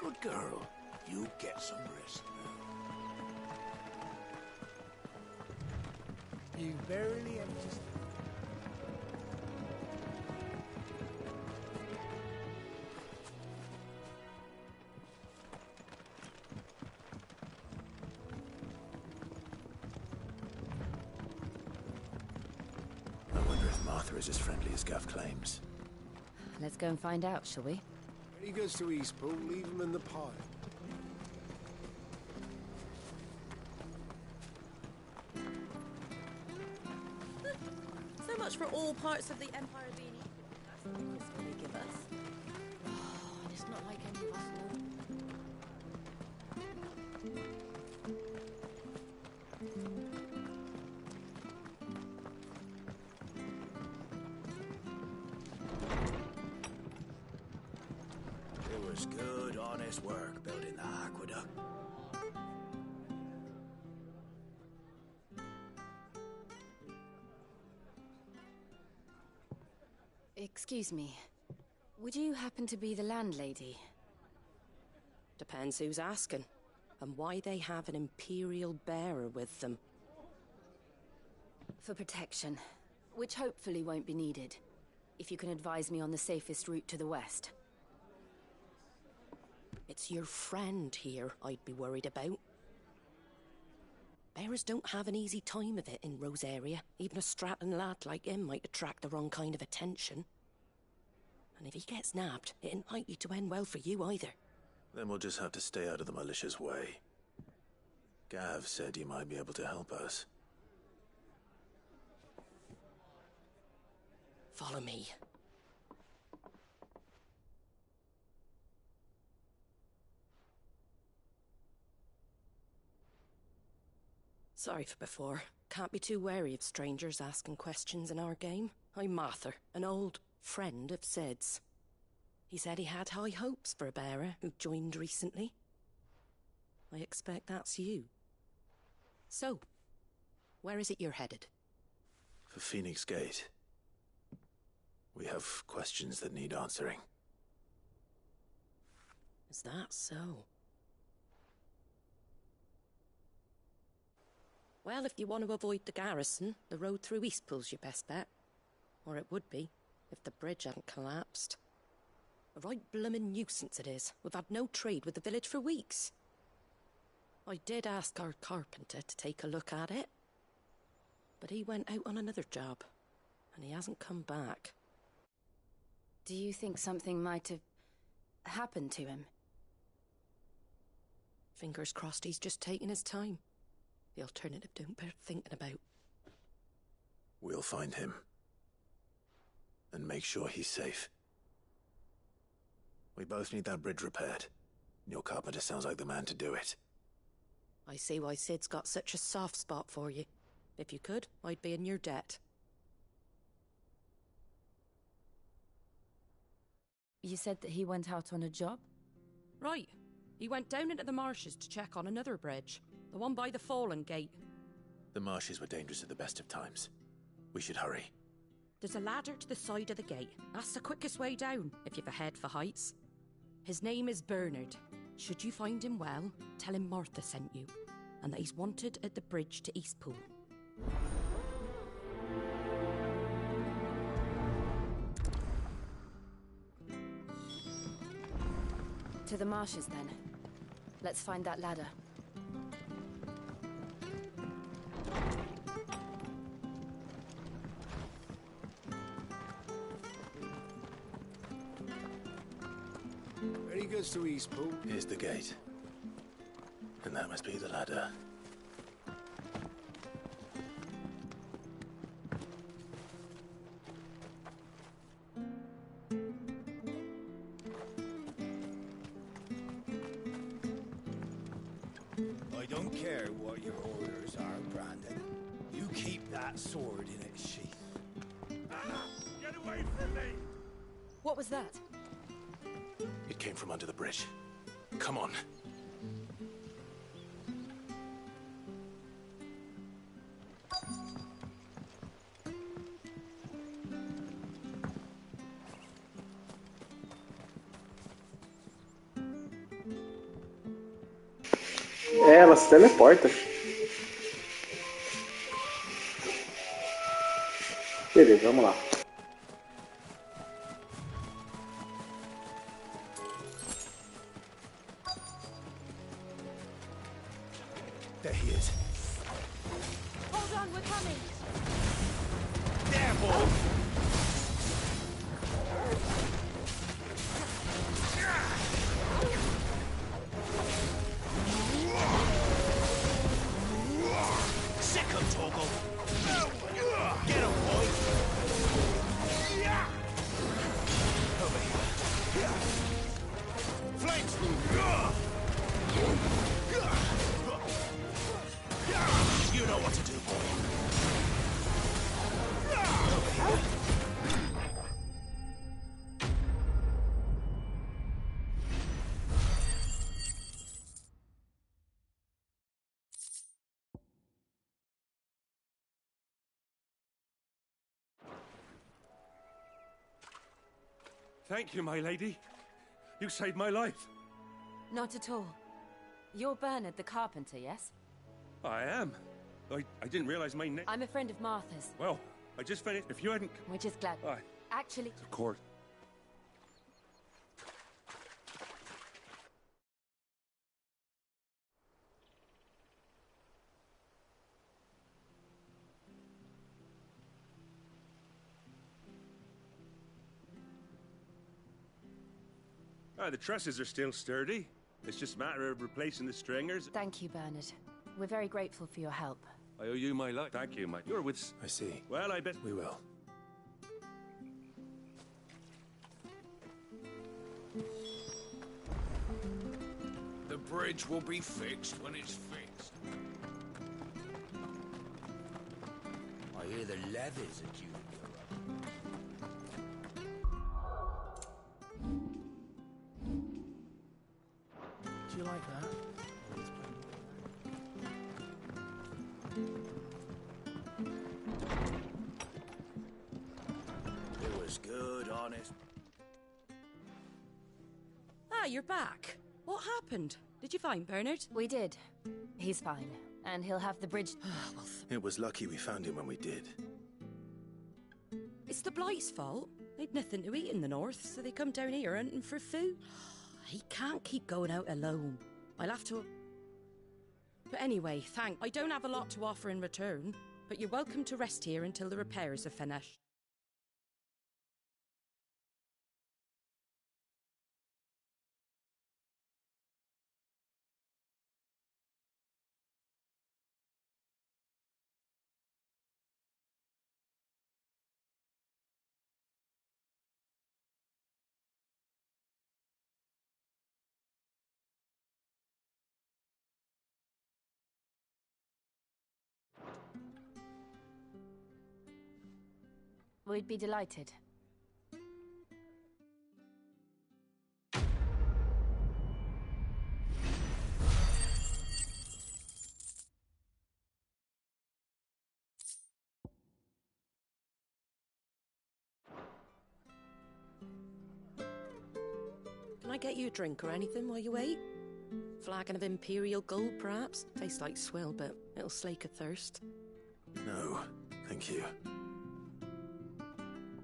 Good girl. You get some rest now. You barely have to... I wonder if Martha is as friendly as Gav claims. Let's go and find out, shall we? When he goes to Eastpool, leave him in the pile. So much for all parts of the Empire being equal. That's the biggest one they give us. Oh, it's not like any of us know. It was good, honest work building the aqueduct. Excuse me. Would you happen to be the landlady? Depends who's asking, and why they have an Imperial bearer with them. For protection, which hopefully won't be needed. If you can advise me on the safest route to the west. It's your friend here I'd be worried about. Bearers don't have an easy time of it in Rose area. Even a Stratton lad like him might attract the wrong kind of attention. And if he gets nabbed, it ain't likely to end well for you either. Then we'll just have to stay out of the malicious way. Gav said he might be able to help us. Follow me. Sorry for before. Can't be too wary of strangers asking questions in our game. I'm Martha, an old friend of Sid's. He said he had high hopes for a bearer who joined recently. I expect that's you. So, where is it you're headed? For Phoenix Gate. We have questions that need answering. Is that so? Well, if you want to avoid the garrison, the road through Eastpool's your best bet. Or it would be, if the bridge hadn't collapsed. A right bloomin' nuisance it is. We've had no trade with the village for weeks. I did ask our carpenter to take a look at it. But he went out on another job, and he hasn't come back. Do you think something might have happened to him? Fingers crossed he's just taking his time. The alternative don't bear thinking about. We'll find him. And make sure he's safe. We both need that bridge repaired. Your carpenter sounds like the man to do it. I see why Sid's got such a soft spot for you. If you could, I'd be in your debt. You said that he went out on a job? Right. He went down into the marshes to check on another bridge. The one by the Fallen Gate. The marshes were dangerous at the best of times. We should hurry. There's a ladder to the side of the gate. That's the quickest way down, if you've a head for heights. His name is Bernard. Should you find him well, tell him Martha sent you, and that he's wanted at the bridge to Eastpool. To the marshes, then. Let's find that ladder. When he goes to Eastpool... Here's the gate. And that must be the ladder. I don't care what your orders are, Brandon. You keep that sword in its sheath. Ah! Get away from me! What was that? It came from under the bridge. Come on. É, ela se teleporta. Beleza, vamos lá. There he is. Hold on, we're coming. There, boy. Sick him, Torgal. Get him, boy. Over here. Flanks. You know what to do, boy. Over here. Thank you, my lady. You saved my life. Not at all. You're Bernard the carpenter, yes? I am. I didn't realize my name. I'm a friend of Martha's. Well, I just finished. If you hadn't... We're just glad. Aye. Actually... Of course. The trusses are still sturdy. It's just a matter of replacing the stringers. Thank you, Bernard. We're very grateful for your help. I owe you my life. Thank you, Mike. You're with... I see. Well, I bet... We will. The bridge will be fixed when it's fixed. I hear the levies are due to go up. Do you like that? It was good, honest. Ah, you're back. What happened? Did you find Bernard? We did. He's fine. And he'll have the bridge... It was lucky we found him when we did. It's the Blight's fault. They'd nothing to eat in the north, so they come down here hunting for food. He can't keep going out alone. I'll have to... But anyway, I don't have a lot to offer in return, but you're welcome to rest here until the repairs are finished. We'd be delighted. Can I get you a drink or anything while you wait? Flagon of Imperial Gold, perhaps? Tastes like swill, but it'll slake a thirst. No, thank you.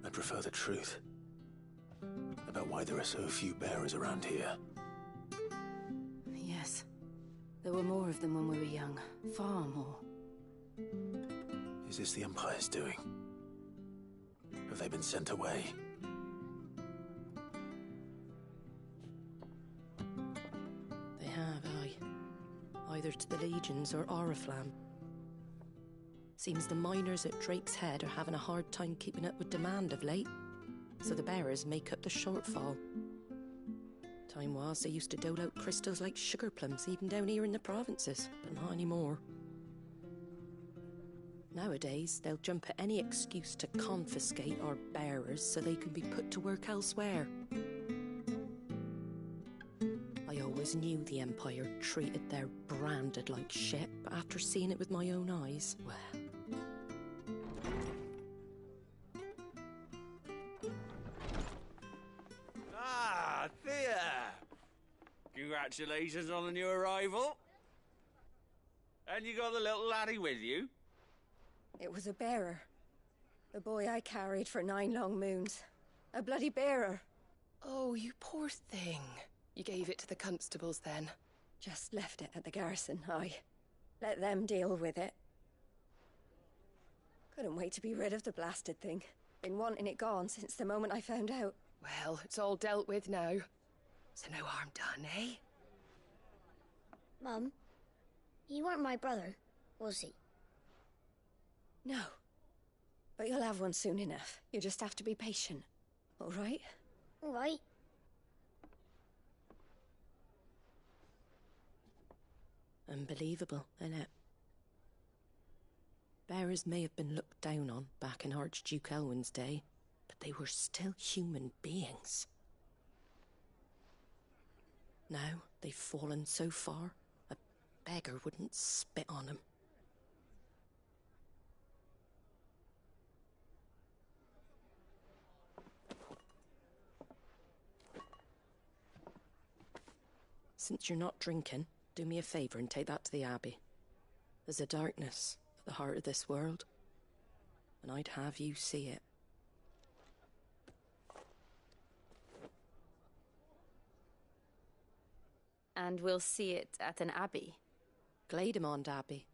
I prefer the truth. About why there are so few bearers around here. Yes. There were more of them when we were young. Far more. Is this the Empire's doing? Have they been sent away? They have, aye. Either to the Legions or Oriflamme. Seems the miners at Drake's Head are having a hard time keeping up with demand of late, so the bearers make up the shortfall. Time was they used to dole out crystals like sugar plums even down here in the provinces, but not anymore. Nowadays, they'll jump at any excuse to confiscate our bearers so they can be put to work elsewhere. I always knew the Empire treated their branded like shit, but after seeing it with my own eyes, well... Ah, Thea! Congratulations on the new arrival. And you got the little laddie with you? It was a bearer. The boy I carried for 9 long moons. A bloody bearer. Oh, you poor thing. You gave it to the constables then? Just left it at the garrison, aye. Let them deal with it. Couldn't wait to be rid of the blasted thing. Been wanting it gone since the moment I found out. Well, it's all dealt with now. So no harm done, eh? Mum, he weren't my brother, was he? No. But you'll have one soon enough. You just have to be patient. All right? All right. Unbelievable, innit? Bearers may have been looked down on back in Archduke Elwin's day, but they were still human beings. Now they've fallen so far, a beggar wouldn't spit on them. Since you're not drinking, do me a favour and take that to the Abbey. There's a darkness at the heart of this world, and I'd have you see it. And we'll see it at an abbey? Glademond Abbey,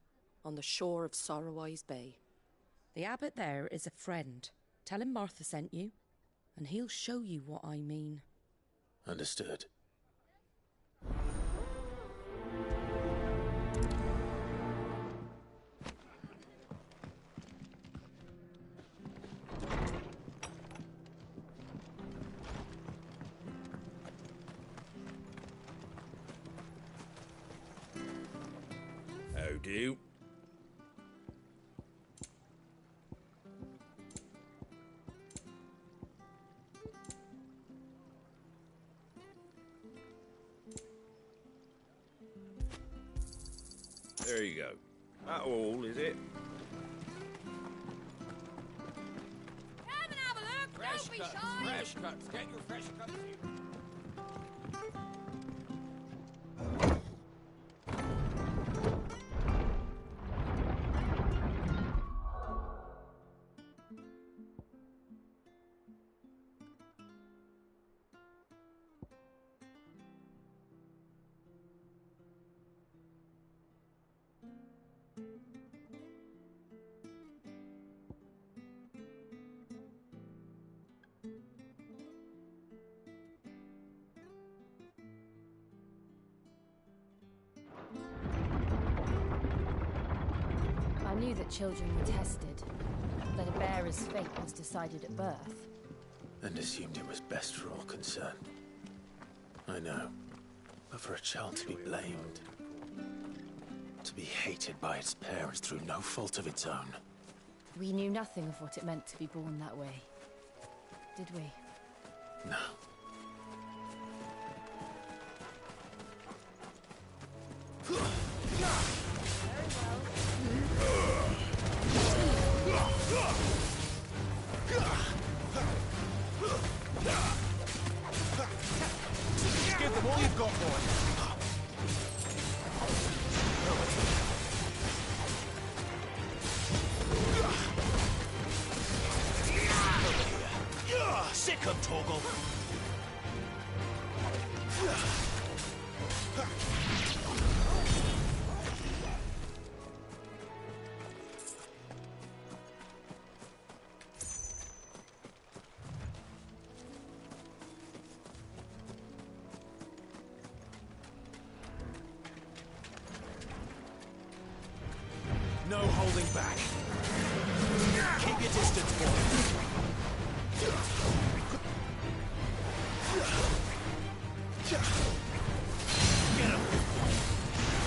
on the shore of Sorrowwise Bay. The abbot there is a friend. Tell him Martha sent you, and he'll show you what I mean. Understood. How do? There you go. That all, is it? Come and have a look! Don't be shy! Fresh cuts. Get your fresh cuts here. I knew that children were tested, that a bearer's fate was decided at birth. And assumed it was best for all concerned. I know. But for a child to be blamed, to be hated by its parents through no fault of its own. We knew nothing of what it meant to be born that way, did we? No. Give them all you've got, boy. Sick of Torgal! No holding back. Keep your distance, boy. Get him.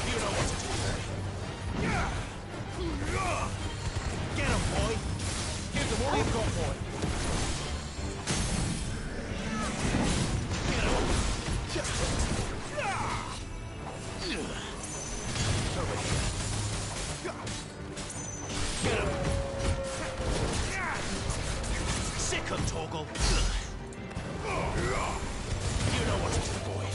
You know what to do. Get him, boy. Give them all you've got, boy. Get him. Over here. Get him! Sick of Torgal! You know what to do, boy.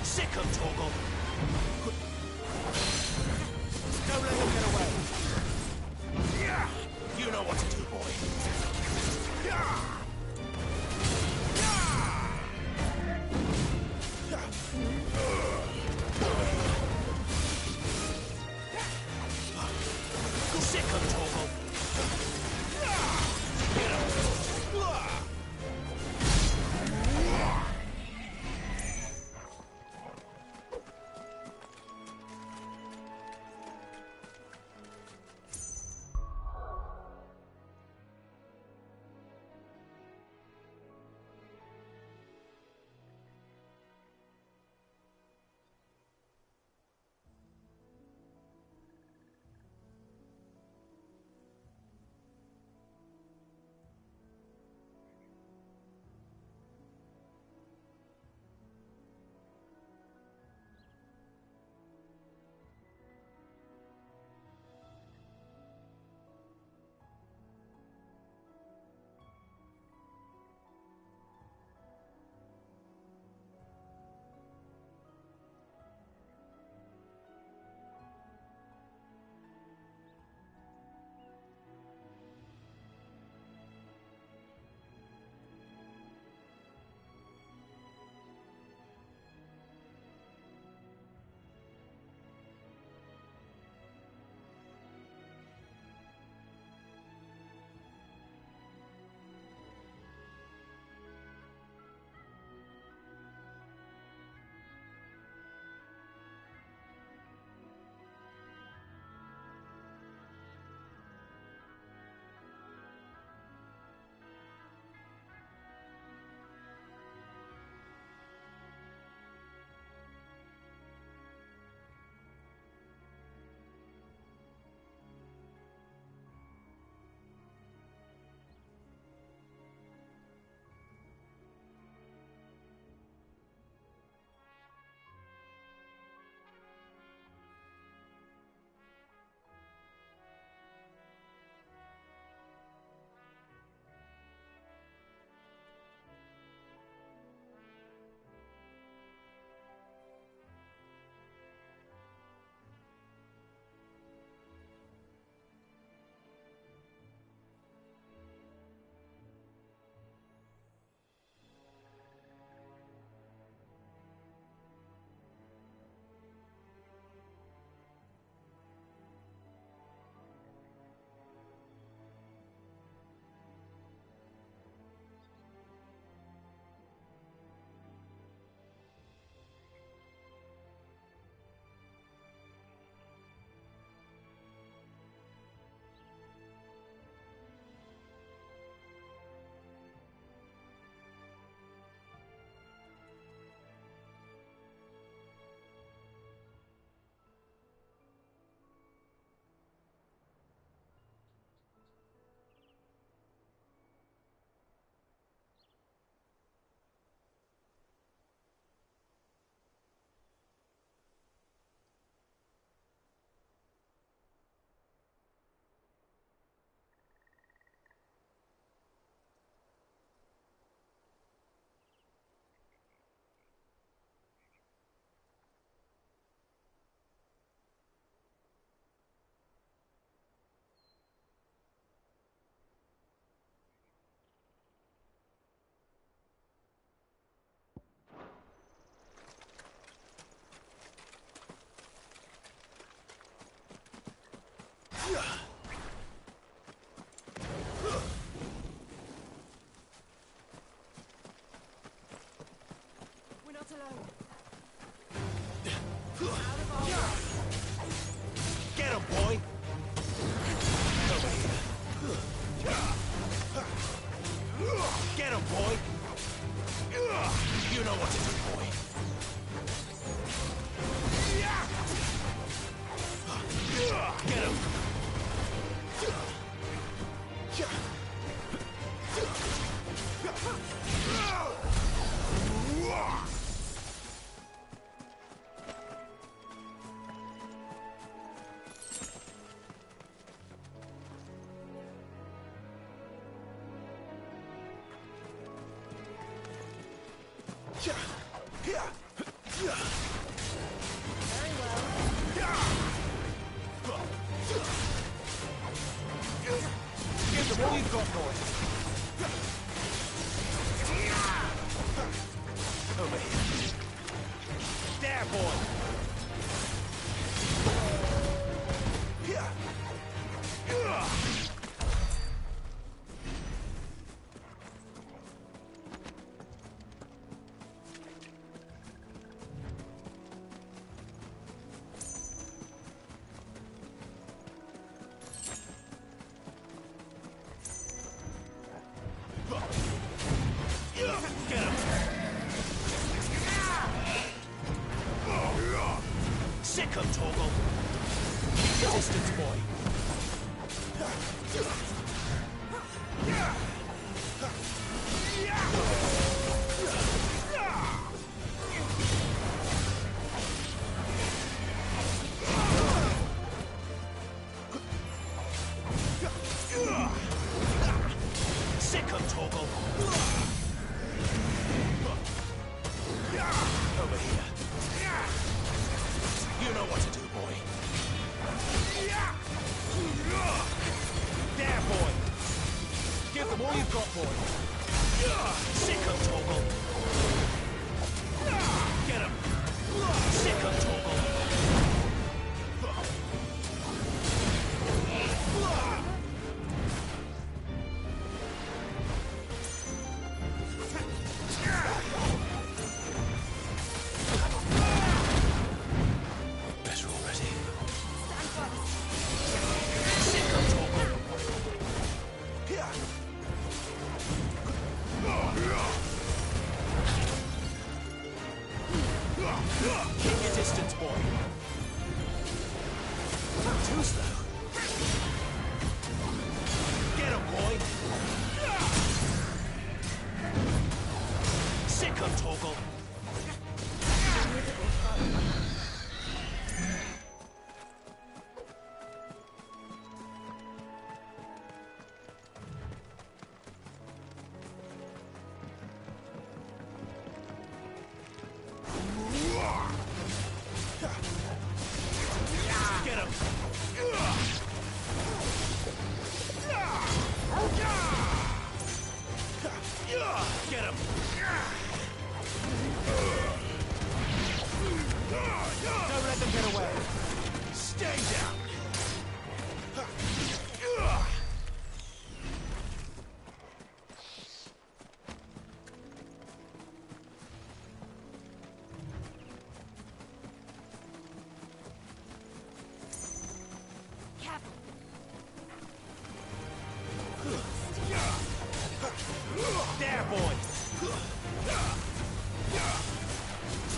Sick 'em, Torgal! Don't let them get away! You know what to do, boy. Sick 'em, Torgal! Get 'em! Get him, boy! Get him, boy! You know what to do, boy. Get him! Sick 'em, Torgal. Keep your distance, boy. Sick 'em, Torgal. Over here. You know what to do, boy. There, boy. Give them all you've got, boy. Sick 'em, Torgal. Get 'em. Sick 'em, Torgal. Better already. Sick 'em, Torgal. Keep your distance, boy. Too slow. Get him, boy. Sick 'em, Torgal. Get him! Get him! Don't let them get away! Stay down! There, boy!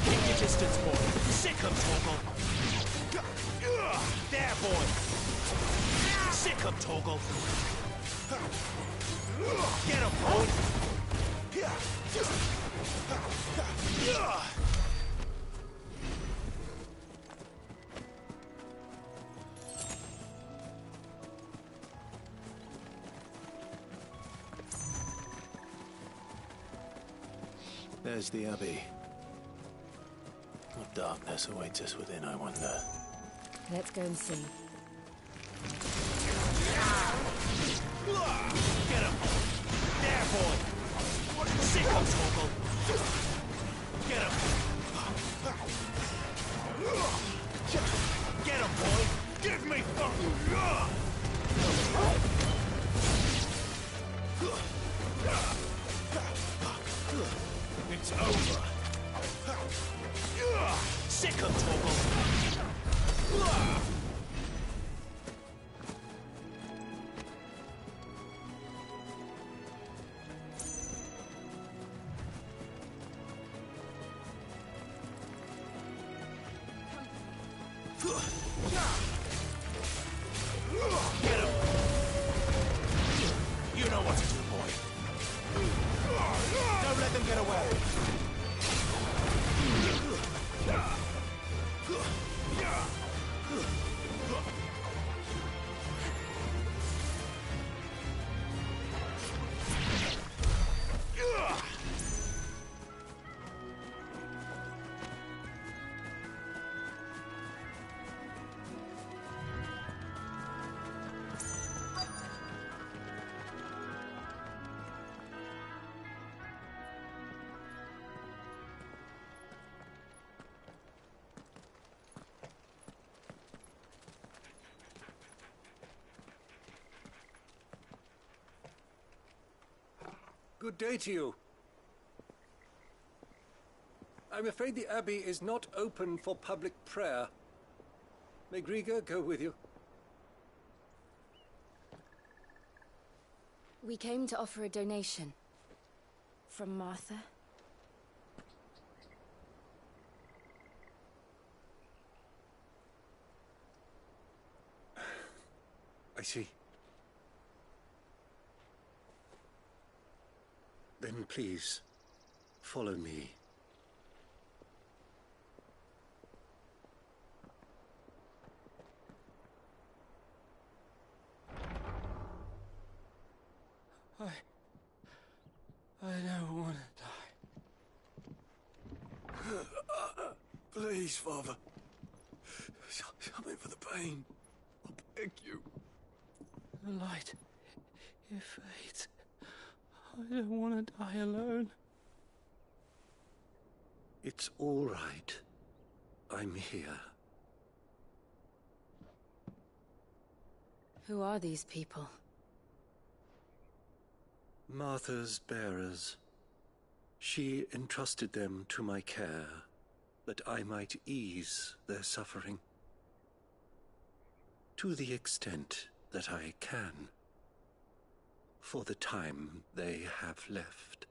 Keep your distance, boy. Sick 'em, Torgal. There, boy! Sick 'em, Torgal. Get 'em, boy! There's the Abbey. What darkness awaits us within, I wonder. Let's go and see. Get him! There, boy! Sick 'em, Torgal! Get him! Get him, boy! Give me fucking... It's over! Sick 'em, Torgal! Get him! You know what to do, boy. Don't let them get away. Good day to you. I'm afraid the Abbey is not open for public prayer. May Griga go with you? We came to offer a donation. From Martha. I see. Then please, follow me. I don't want to die. Please, Father. Something for the pain. I beg you. The light, it fades. I don't want to die alone. It's all right. I'm here. Who are these people? Martha's bearers. She entrusted them to my care, that I might ease their suffering. To the extent that I can, for the time they have left.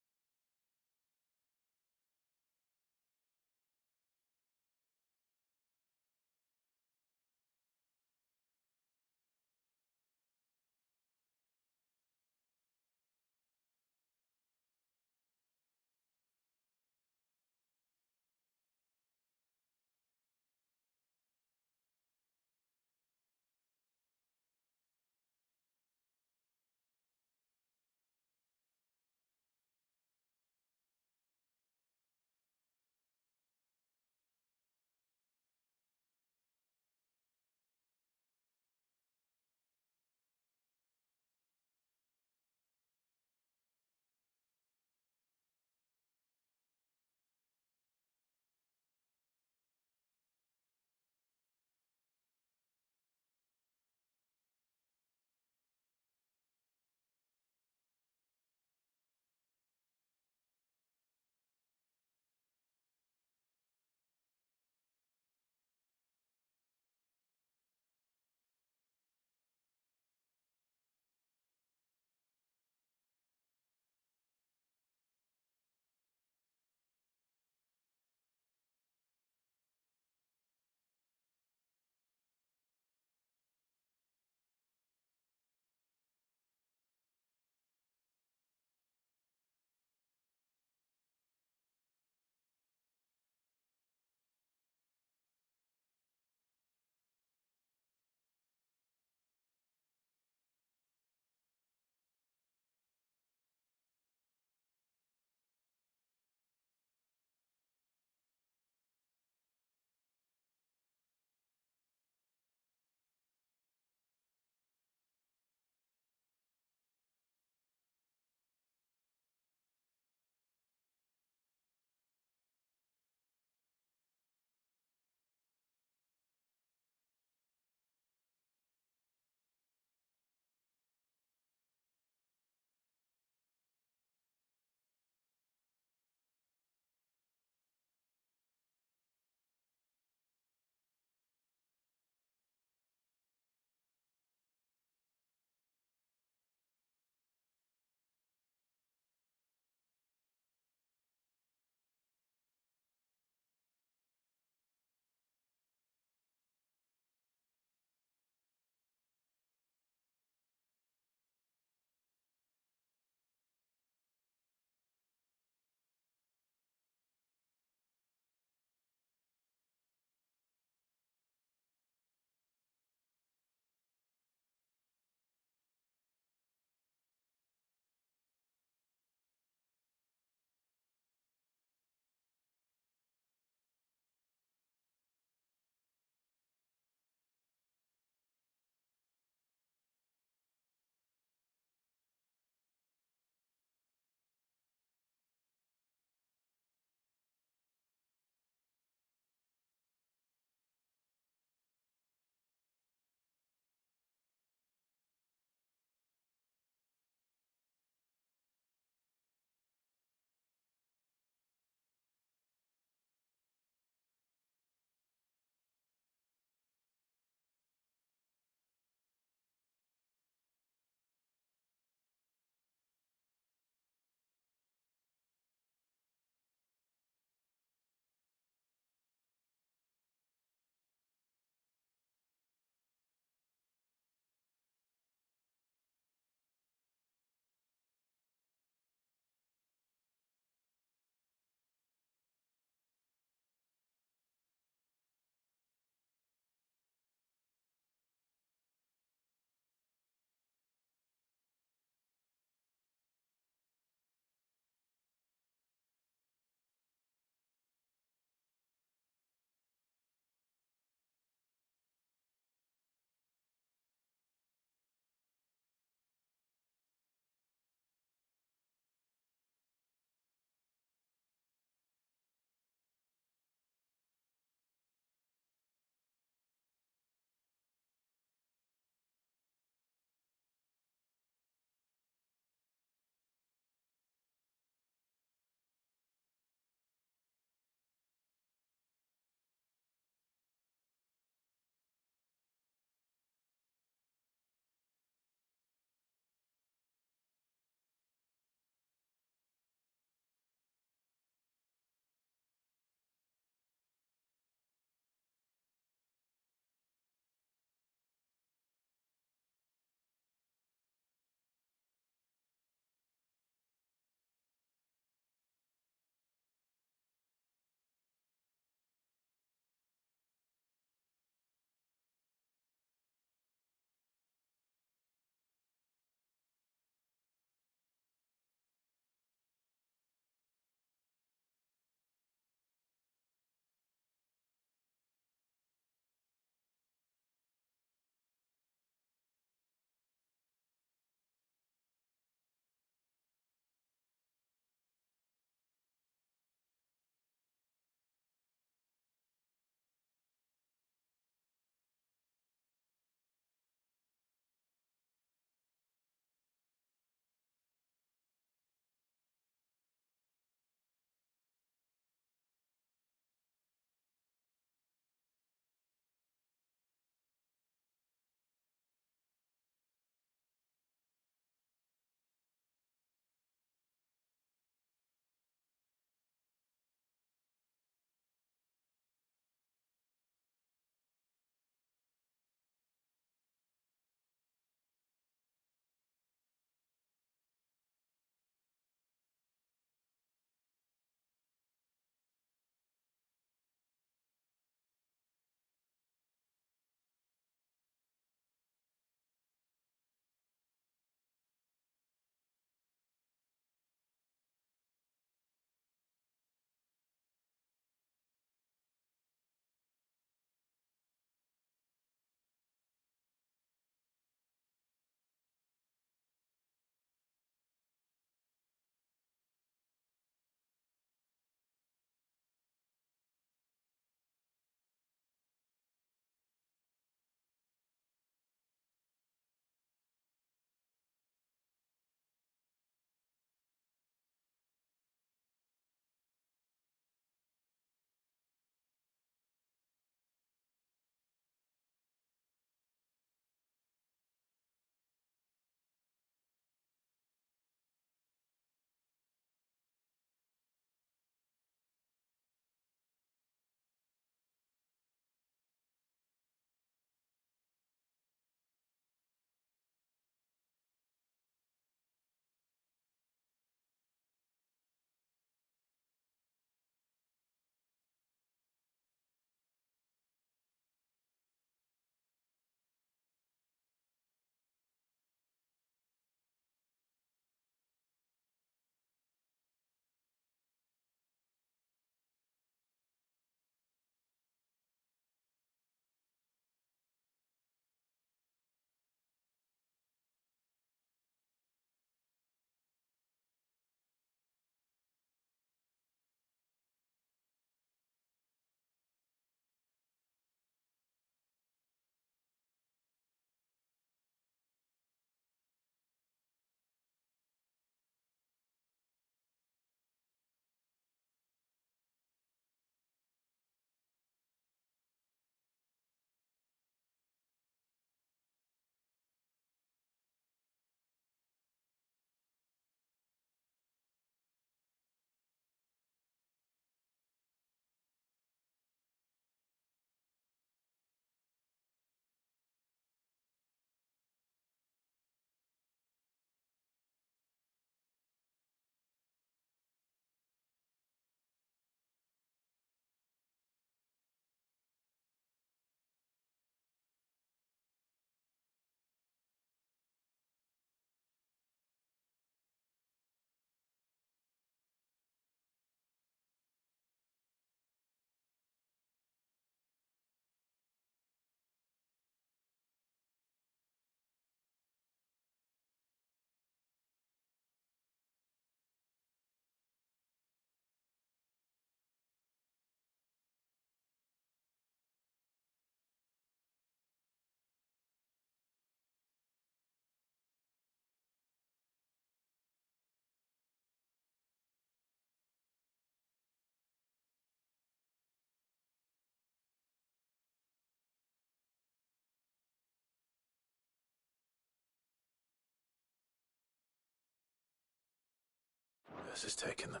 This has taken them.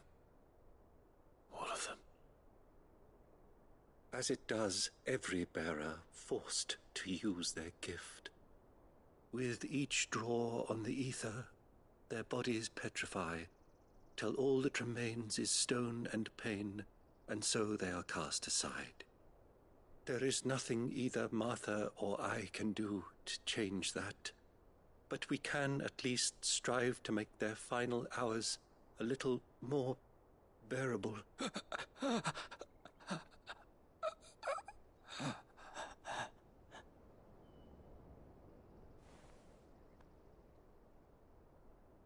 All of them. As it does every bearer forced to use their gift. With each draw on the ether, their bodies petrify, till all that remains is stone and pain, and so they are cast aside. There is nothing either Martha or I can do to change that, but we can at least strive to make their final hours a little more bearable.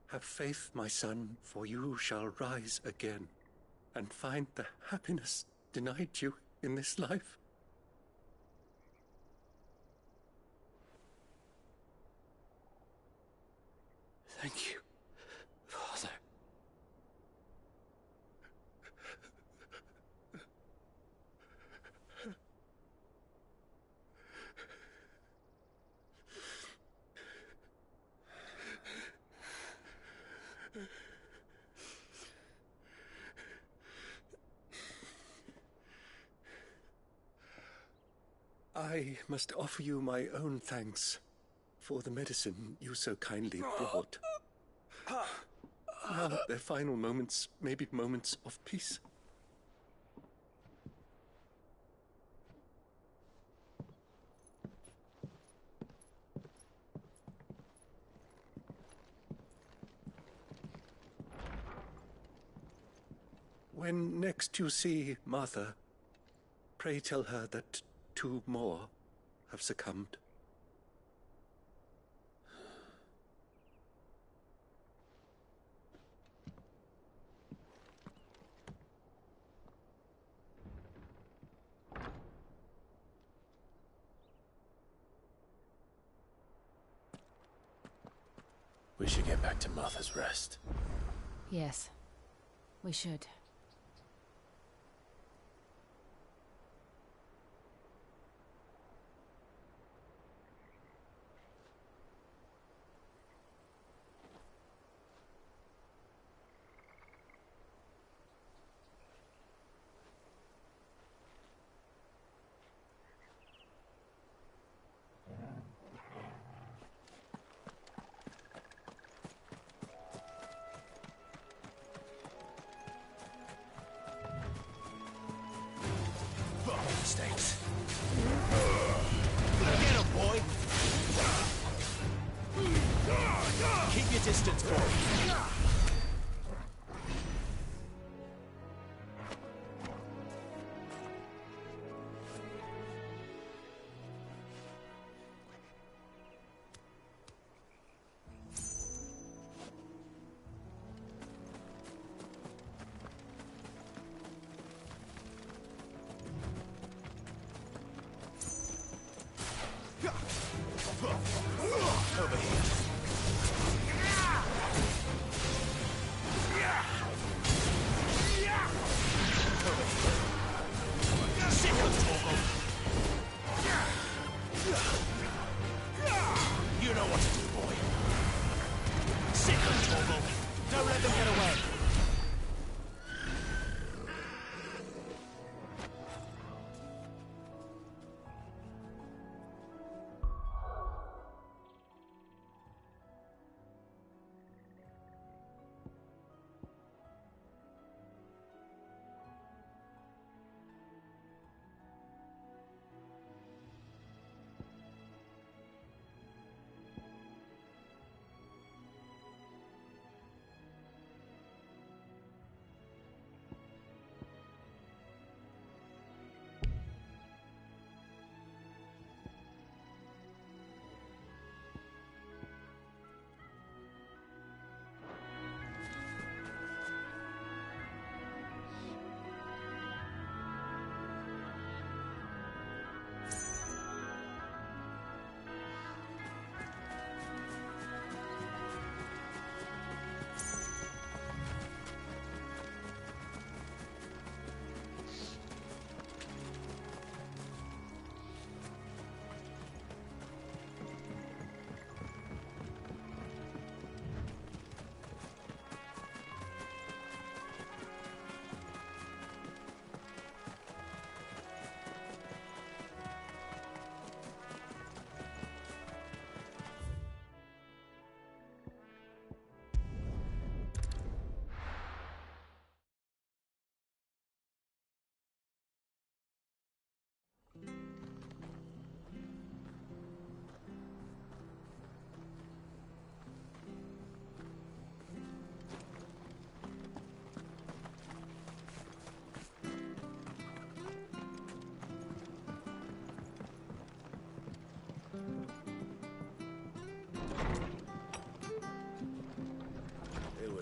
Have faith, my son, for you shall rise again, and find the happiness denied you in this life. Thank you, Father. I must offer you my own thanks for the medicine you so kindly brought. Now their final moments may be moments of peace. When next you see Martha, pray tell her that 2 more have succumbed. We should get back to Martha's Rest. Yes, we should. Mistakes. Get him, boy! Keep your distance, boy. Over here. Sit on Torgal. You know what to do, boy. Sit on Torgal. Don't let them get away.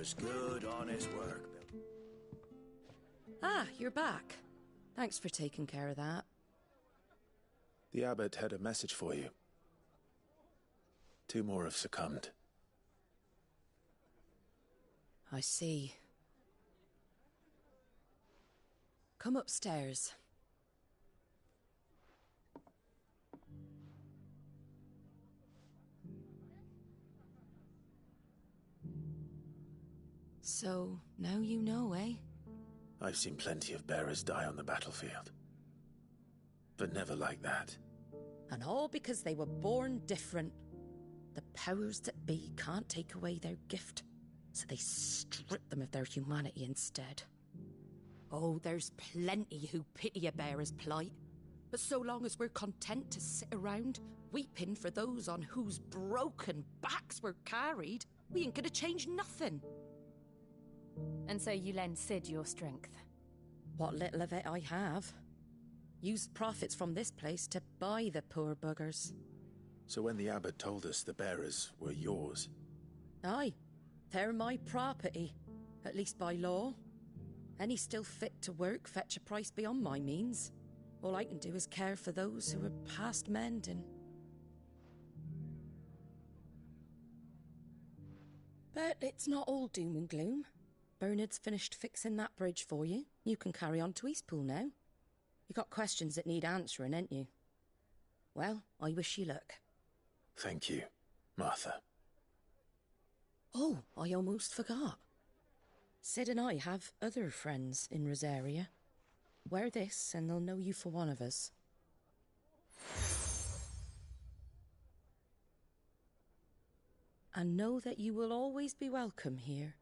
Just good, honest work. Ah, you're back. Thanks for taking care of that. The abbot had a message for you. 2 more have succumbed. I see. Come upstairs. So, now you know, eh? I've seen plenty of bearers die on the battlefield. But never like that. And all because they were born different. The powers that be can't take away their gift, so they strip them of their humanity instead. Oh, there's plenty who pity a bearer's plight. But so long as we're content to sit around, weeping for those on whose broken backs we're carried, we ain't gonna change nothing. And so you lend Sid your strength? What little of it I have. Used profits from this place to buy the poor buggers. So when the abbot told us the bearers were yours... Aye, they're my property, at least by law. Any still fit to work fetch a price beyond my means. All I can do is care for those who are past mending. But it's not all doom and gloom. Bernard's finished fixing that bridge for you. You can carry on to Eastpool now. You got questions that need answering, ain't you? Well, I wish you luck. Thank you, Martha. Oh, I almost forgot. Sid and I have other friends in Rosaria. Wear this and they'll know you for one of us. And know that you will always be welcome here.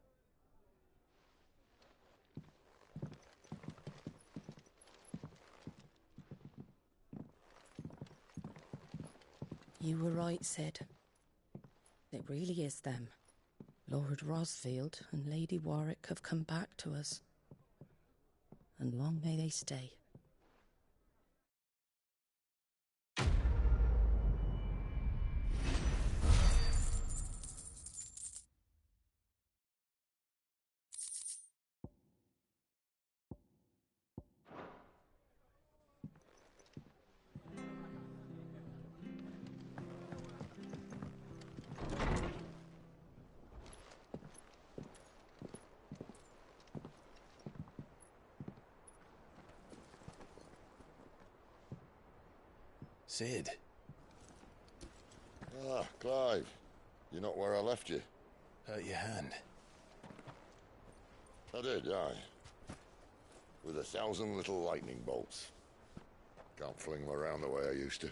You were right, Sid. It really is them. Lord Rosfield and Lady Warwick have come back to us. And long may they stay. Sid. Ah, Clive. You're not where I left you. Hurt your hand. I did, aye. With 1,000 little lightning bolts. Can't fling them around the way I used to.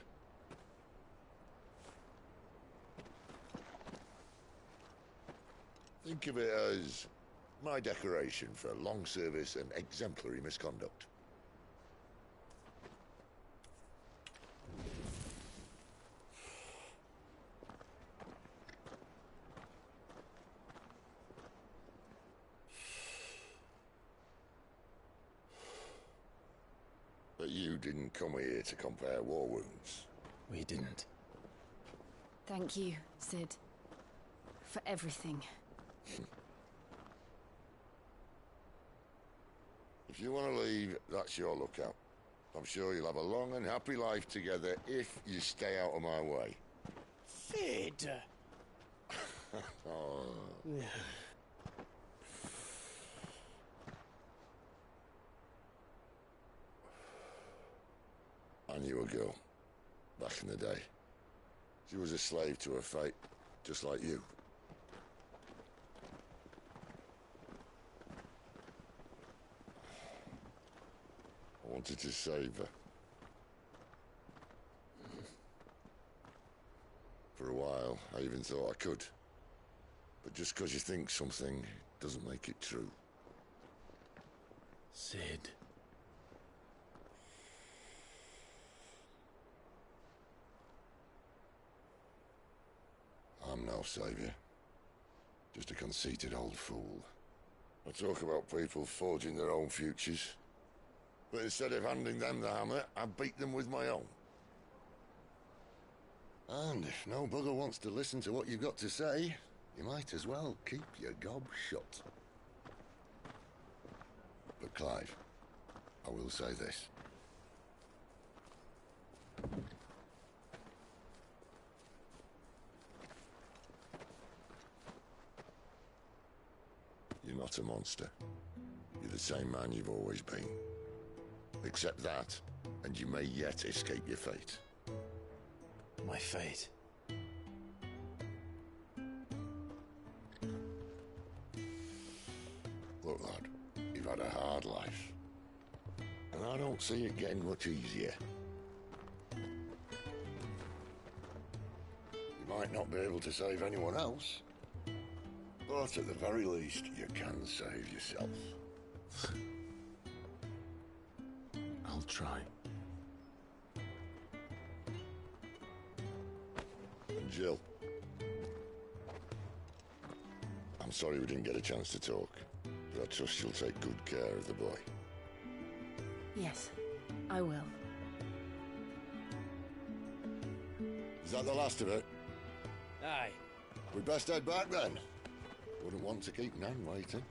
Think of it as my decoration for long service and exemplary misconduct. But you didn't come here to compare war wounds. We didn't. Thank you, Sid. For everything. If you want to leave, that's your lookout. I'm sure you'll have a long and happy life together if you stay out of my way. Sid! Oh. I knew a girl, back in the day. She was a slave to her fate, just like you. I wanted to save her. For a while, I even thought I could. But just because you think something doesn't make it true. Sid. I'm no savior. Just a conceited old fool. I talk about people forging their own futures. But instead of handing them the hammer, I beat them with my own. And if no bugger wants to listen to what you've got to say, You might as well keep your gob shut. But Clive, I will say this. You're not a monster. You're the same man you've always been. Accept that, and you may yet escape your fate. My fate? Look, lad, you've had a hard life. And I don't see it getting much easier. You might not be able to save anyone else, but at the very least, you can save yourself. I'll try. And Jill, I'm sorry we didn't get a chance to talk, but I trust you'll take good care of the boy. Yes, I will. Is that the last of it? Aye. We'd best head back then. Wouldn't want to keep Nan waiting.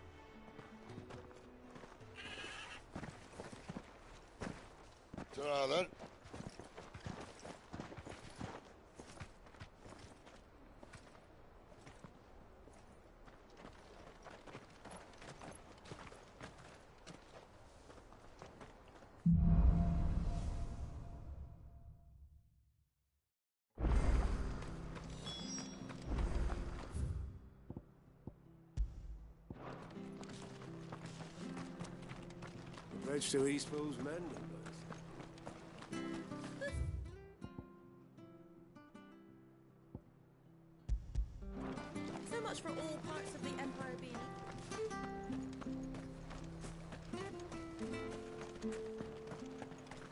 Ta-ra then. The bridge to East Pool's mending, So much for all parts of the Empire being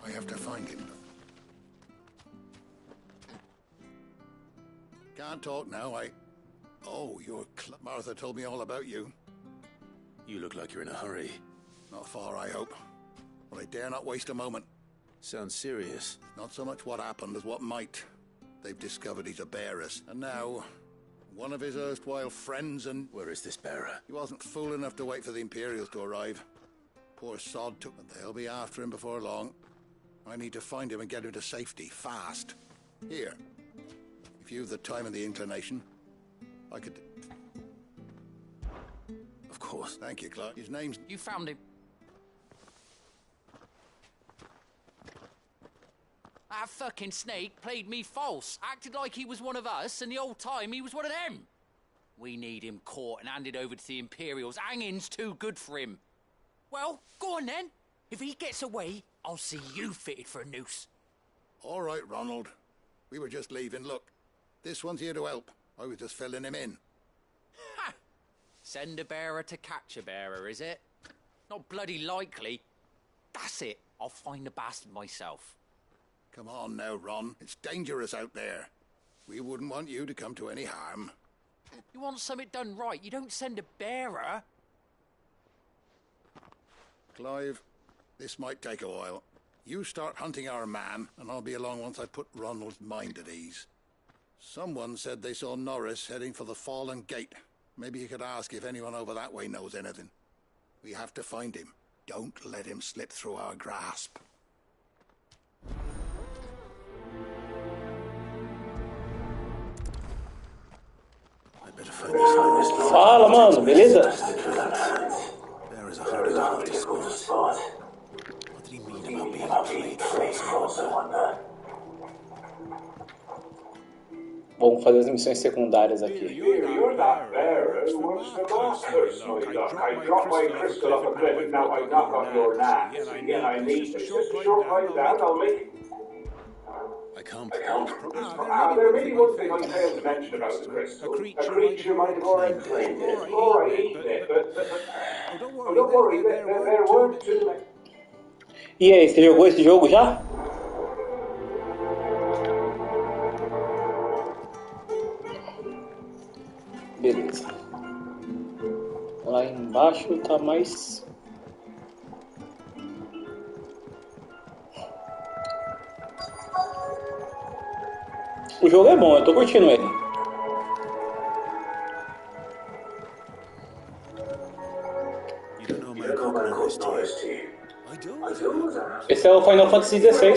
I have to find him. Can't talk now, Oh, Martha told me all about you. You look like you're in a hurry. Not far, I hope. But I dare not waste a moment. Sounds serious. Not so much what happened as what might. They've discovered he's a bearers. And now, one of his erstwhile friends and... Where is this bearer? He wasn't fool enough to wait for the Imperials to arrive. Poor sod took them. They'll be after him before long. I need to find him and get him to safety, fast. Here. If you've the time and the inclination, I could... Of course. Thank you, Clark. His name's... You found him. That fucking snake played me false, acted like he was one of us, and the whole time he was one of them. We need him caught and handed over to the Imperials. Hanging's too good for him. Well, go on then. If he gets away, I'll see you fitted for a noose. All right, Ronald. We were just leaving. Look, this one's here to help. I was just filling him in. Ha! Send a bearer to catch a bearer, is it? Not bloody likely. That's it. I'll find the bastard myself. Come on now, Ron. It's dangerous out there. We wouldn't want you to come to any harm. You want something done right, you don't send a bearer. Clive, this might take a while. You start hunting our man, and I'll be along once I put Ronald's mind at ease. Someone said they saw Norris heading for the Fallen Gate. Maybe you could ask if anyone over that way knows anything. We have to find him. Don't let him slip through our grasp. Fala, mano, beleza? There is a hard enough to spot. What did he mean about being played false, I wonder? Vamos fazer as missões secundárias aqui. You're that bearer who wants to masters, my duck. I dropped my crystal off a cliff and now I knock on your naps. Again, I mean, it's just a short ride down, I'll make... I can't. There may be one thing I failed to mention about the crystal. A creature might have already claimed it. Alright, eaten it, but don't worry, there weren't too many. E aí, você jogou esse jogo já? Beleza. Lá embaixo tá mais... O jogo é bom, eu tô curtindo ele. esse é o Final Fantasy XVI.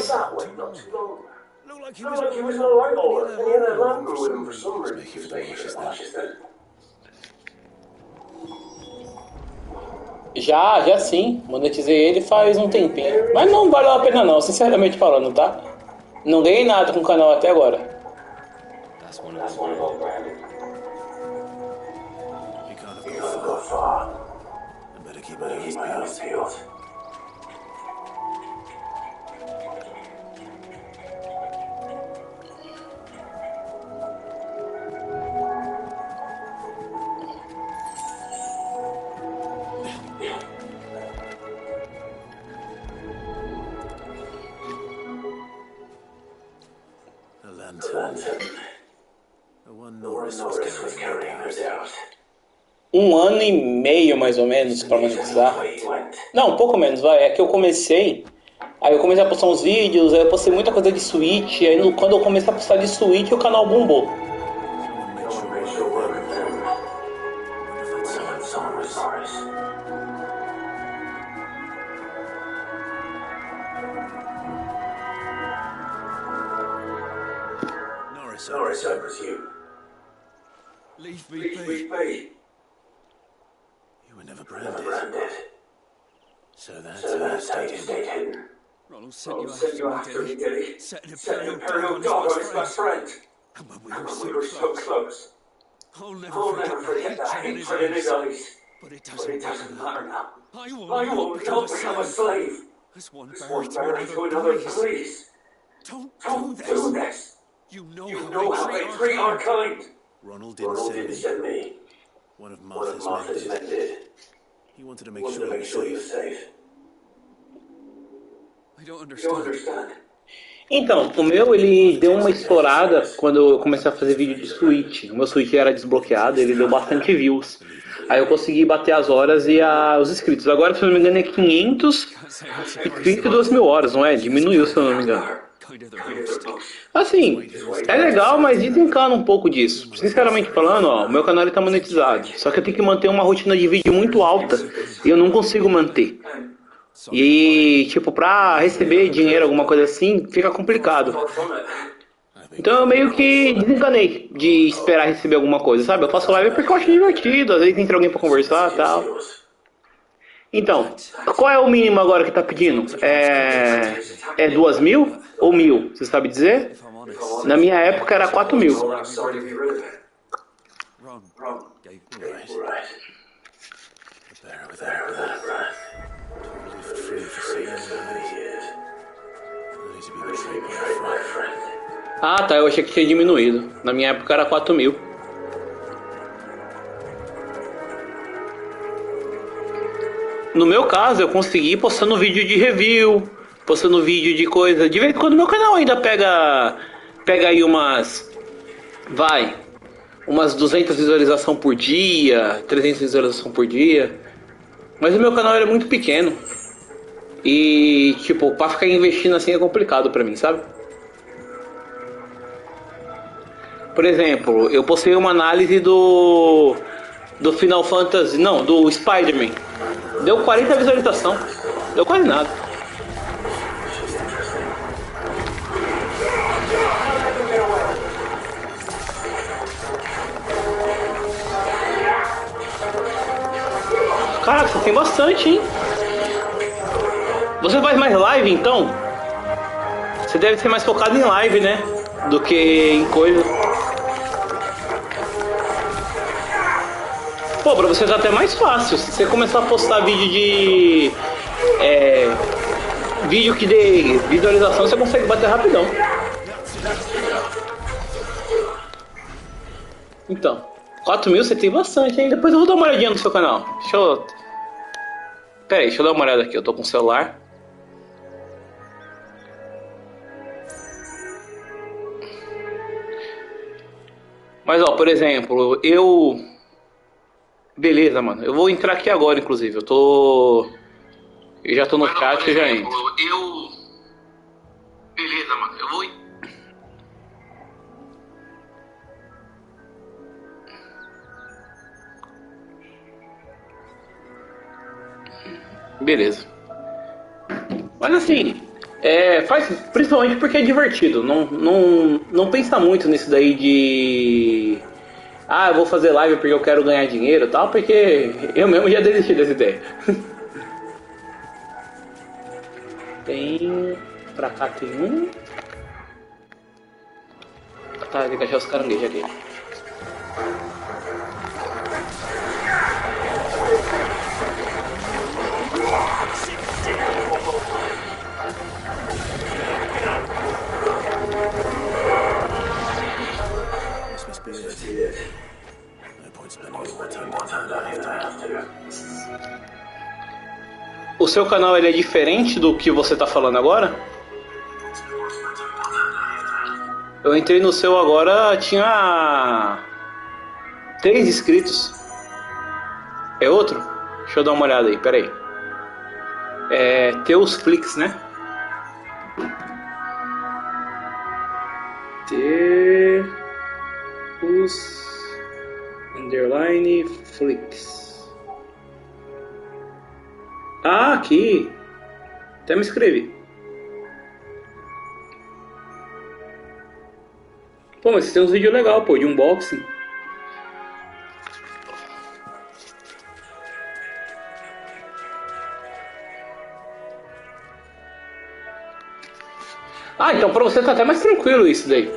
Looked like he was all right, all right. And he had a lamp with him for some reason. He was making the lashes then. Já sim. Monetizei ele faz um tempinho. Mas não valeu a pena não, sinceramente falando, tá? Não ganhei nada com o canal até agora. That's one of them. He can't have gone far. I better keep my eyes peeled. Um ano e meio, mais ou menos, pra monetizar. Não, um pouco menos, vai. É que eu comecei... Aí eu comecei a postar uns vídeos, aí eu postei muita coisa de Switch. Aí quando eu comecei a postar de Switch, o canal bombou. Norris, that was you. Leave me be. You were never branded. So that's how you stayed hidden. Ronald sent you after me, did he? Set an Set an imperial imperial dog dog on his best friend. And when And we were so close. I'll I'll never forget the hatred in his eyes. But it But it doesn't matter now. I I will will not become a slave. As one As bearer one bearer to another, please. Don't do this. You know how they treat our kind. Ronald didn't send me. One of Martha's men did. He wanted to make sure you were safe. I don't understand. Então, o meu ele deu uma estourada quando eu comecei a fazer vídeo de Switch. O meu Switch era desbloqueado, ele deu bastante views. Aí eu consegui bater as horas e os inscritos. Agora, se eu não me engano, é 532 mil horas, não é? Diminuiu, se eu não me engano. Assim, é legal, mas desencana um pouco disso. Sinceramente falando, ó, o meu canal está monetizado. Só que eu tenho que manter uma rotina de vídeo muito alta e eu não consigo manter. E, tipo, pra receber dinheiro, alguma coisa assim, fica complicado. Então eu meio que desencanei de esperar receber alguma coisa, sabe? Eu faço live porque eu acho divertido, às vezes entra alguém pra conversar e tal. Então, qual é o mínimo agora que tá pedindo? É 2.000 ou 1.000? Você sabe dizer? Na minha época era 4.000. Ah, tá, eu achei que tinha diminuído. Na minha época era 4.000. No meu caso, eu consegui postando vídeo de review, postando vídeo de coisa. De vez em quando meu canal ainda pega aí umas 200 visualizações por dia, 300 visualizações por dia. Mas o meu canal é muito pequeno. E, tipo, pra ficar investindo assim é complicado pra mim, sabe? Por exemplo, eu postei uma análise do Final Fantasy, não, do Spider-Man. Deu 40 visualização. Deu quase nada. Caraca, você tem bastante, hein? Você faz mais live, então? Você deve ser mais focado em live, né? Do que em coisa. Pô, pra você tá até mais fácil. Se você começar a postar vídeo de... vídeo que dê visualização, você consegue bater rapidão. Então, 4.000 você tem bastante, hein? Depois eu vou dar uma olhadinha no seu canal. Pera aí, deixa eu dar uma olhada aqui. Eu tô com o celular. Mas, ó, por exemplo, beleza, mano. Eu vou entrar aqui agora, inclusive. Eu já tô no chat e já entro. Beleza, mano. Eu vou... Beleza. Mas assim, Faz principalmente porque é divertido. Não pensa muito nisso daí de... Ah, eu vou fazer live porque eu quero ganhar dinheiro e tal, porque eu mesmo já desisti dessa ideia. Tem... Pra cá tem um... Tá, tem que achar os caranguejos aqui. O seu canal ele é diferente do que você tá falando agora? Eu entrei no seu agora, tinha 3 inscritos. É outro? Deixa eu dar uma olhada aí, peraí. Teus Flix, né? Teus underline Flix. Ah, aqui. Até me inscrevi. Pô, mas tem uns vídeos legais, pô, de unboxing. Ah, então pra você tá até mais tranquilo isso daí.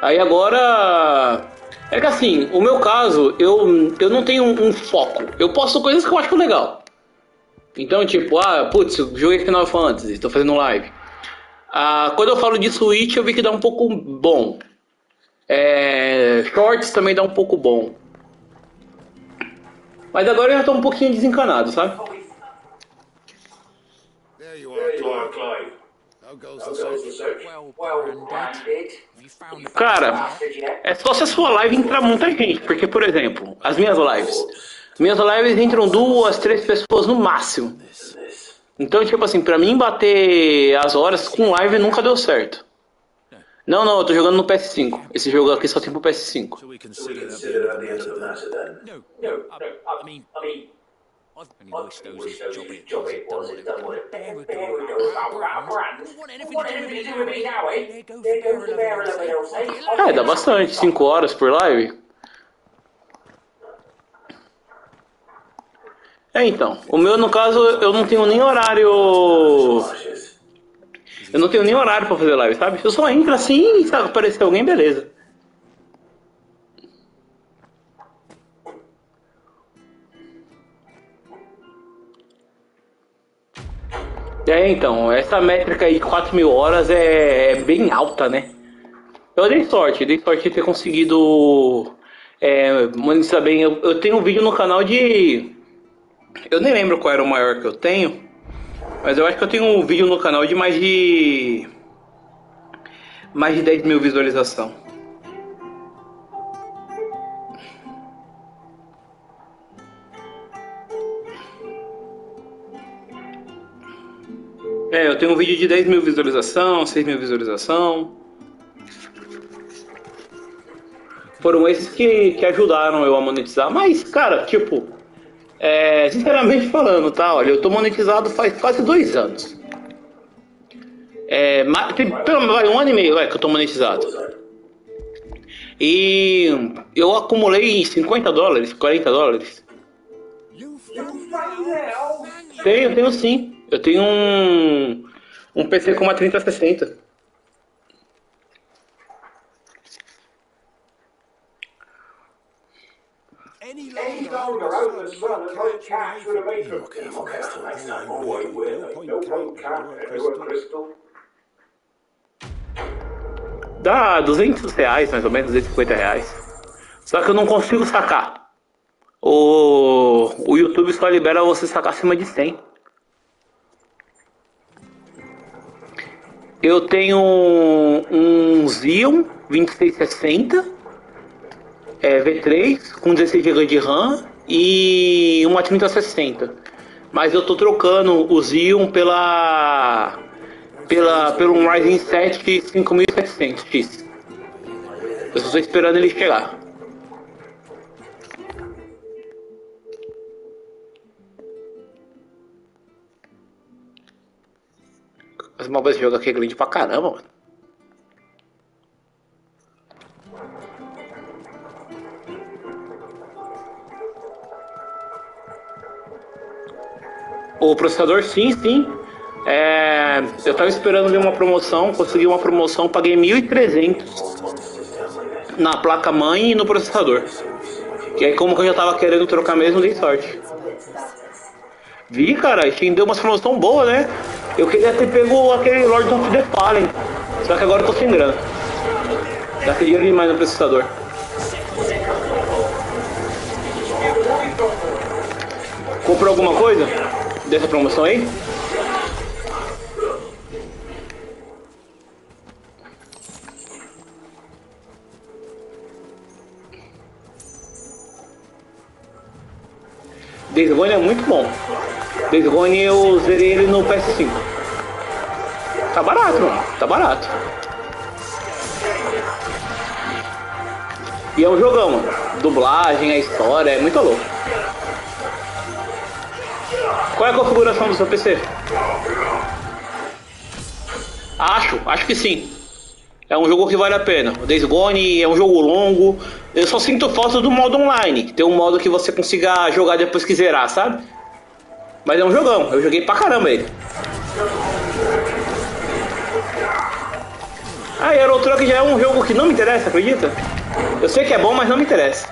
Aí agora... É que assim, o meu caso, eu não tenho um foco. Eu posto coisas que eu acho legal. Então, tipo, putz, joguei Final Fantasy, tô fazendo live. Quando eu falo de Switch, eu vi que dá um pouco bom. Shorts também dá um pouco bom. Mas agora eu já tô um pouquinho desencanado, sabe? There you are, Clive. How goes the search? Well branded. Have you found the Cara, é só se a sua live entrar muita gente. Porque, por exemplo, as minhas lives entram 2, 3 pessoas no máximo. Então, tipo assim, pra mim bater as horas com live nunca deu certo. Não, eu tô jogando no PS5. Esse jogo aqui só tem pro PS5. So we consider that the end of the matter then? No. I mean, I've only wished those his job it done what it bear a go about brand. Don't want anything to do with me now, eh? There goes the bear of they'll say. Dá bastante, 5 horas por live. Então, o meu no caso, eu não tenho nem horário. Eu não tenho nem horário pra fazer live, sabe? Eu só entro assim e se aparecer alguém, beleza. Então, essa métrica aí de 4.000 horas é bem alta, né? Eu dei sorte de ter conseguido monetizar bem. Eu tenho um vídeo no canal de... Eu nem lembro qual era o maior que eu tenho, mas eu acho que eu tenho um vídeo no canal de mais de 10 mil visualizações. Eu tenho um vídeo de 10 mil visualizações, 6 mil visualizações. Foram esses que ajudaram eu a monetizar. Mas, cara, tipo... sinceramente falando, tá? Olha, eu tô monetizado faz quase 2 anos. Pelo 1 ano e meio que eu tô monetizado. E eu acumulei $50, $40. Tenho sim. Eu tenho um PC com uma 3060. Any longer out of the sun and no catch would have made for be more careful next time. Oh, I will. No point camping anywhere, Crystal. Dá R$200 mais ou menos, R$250. Só que eu não consigo sacar. O YouTube só libera você sacar acima de 100. Eu tenho um Xeon 2660 V3 com 16 GB de RAM e uma 3060. Mas eu tô trocando o Xeon pelo Ryzen 7 5700X. Eu só estou esperando ele chegar. Mas uma vez esse jogo aqui é grande pra caramba, mano. O processador, sim. Eu tava esperando ver uma promoção, consegui uma promoção, paguei 1.300 na placa-mãe e no processador. E aí, como que eu já tava querendo trocar mesmo, dei sorte. Vi, cara, a Steam deu uma promoção boa, né? Eu queria ter pego aquele Lord of the Fallen, só que agora eu tô sem grana. Gastei dinheiro demais no processador. Comprou alguma coisa dessa promoção aí? Days Gone é muito bom. Days Gone eu zerei ele no PS5. Tá barato, mano. Tá barato. E é um jogão, mano. Dublagem, a história, é muito louco. Qual é a configuração do seu PC? Acho que sim. É um jogo que vale a pena. O Days Gone é um jogo longo. Eu só sinto falta do modo online. Tem um modo que você consiga jogar depois que zerar, sabe? Mas é um jogão. Eu joguei pra caramba ele. Ah, e Euro Truck já é um jogo que não me interessa, acredita? Eu sei que é bom, mas não me interessa.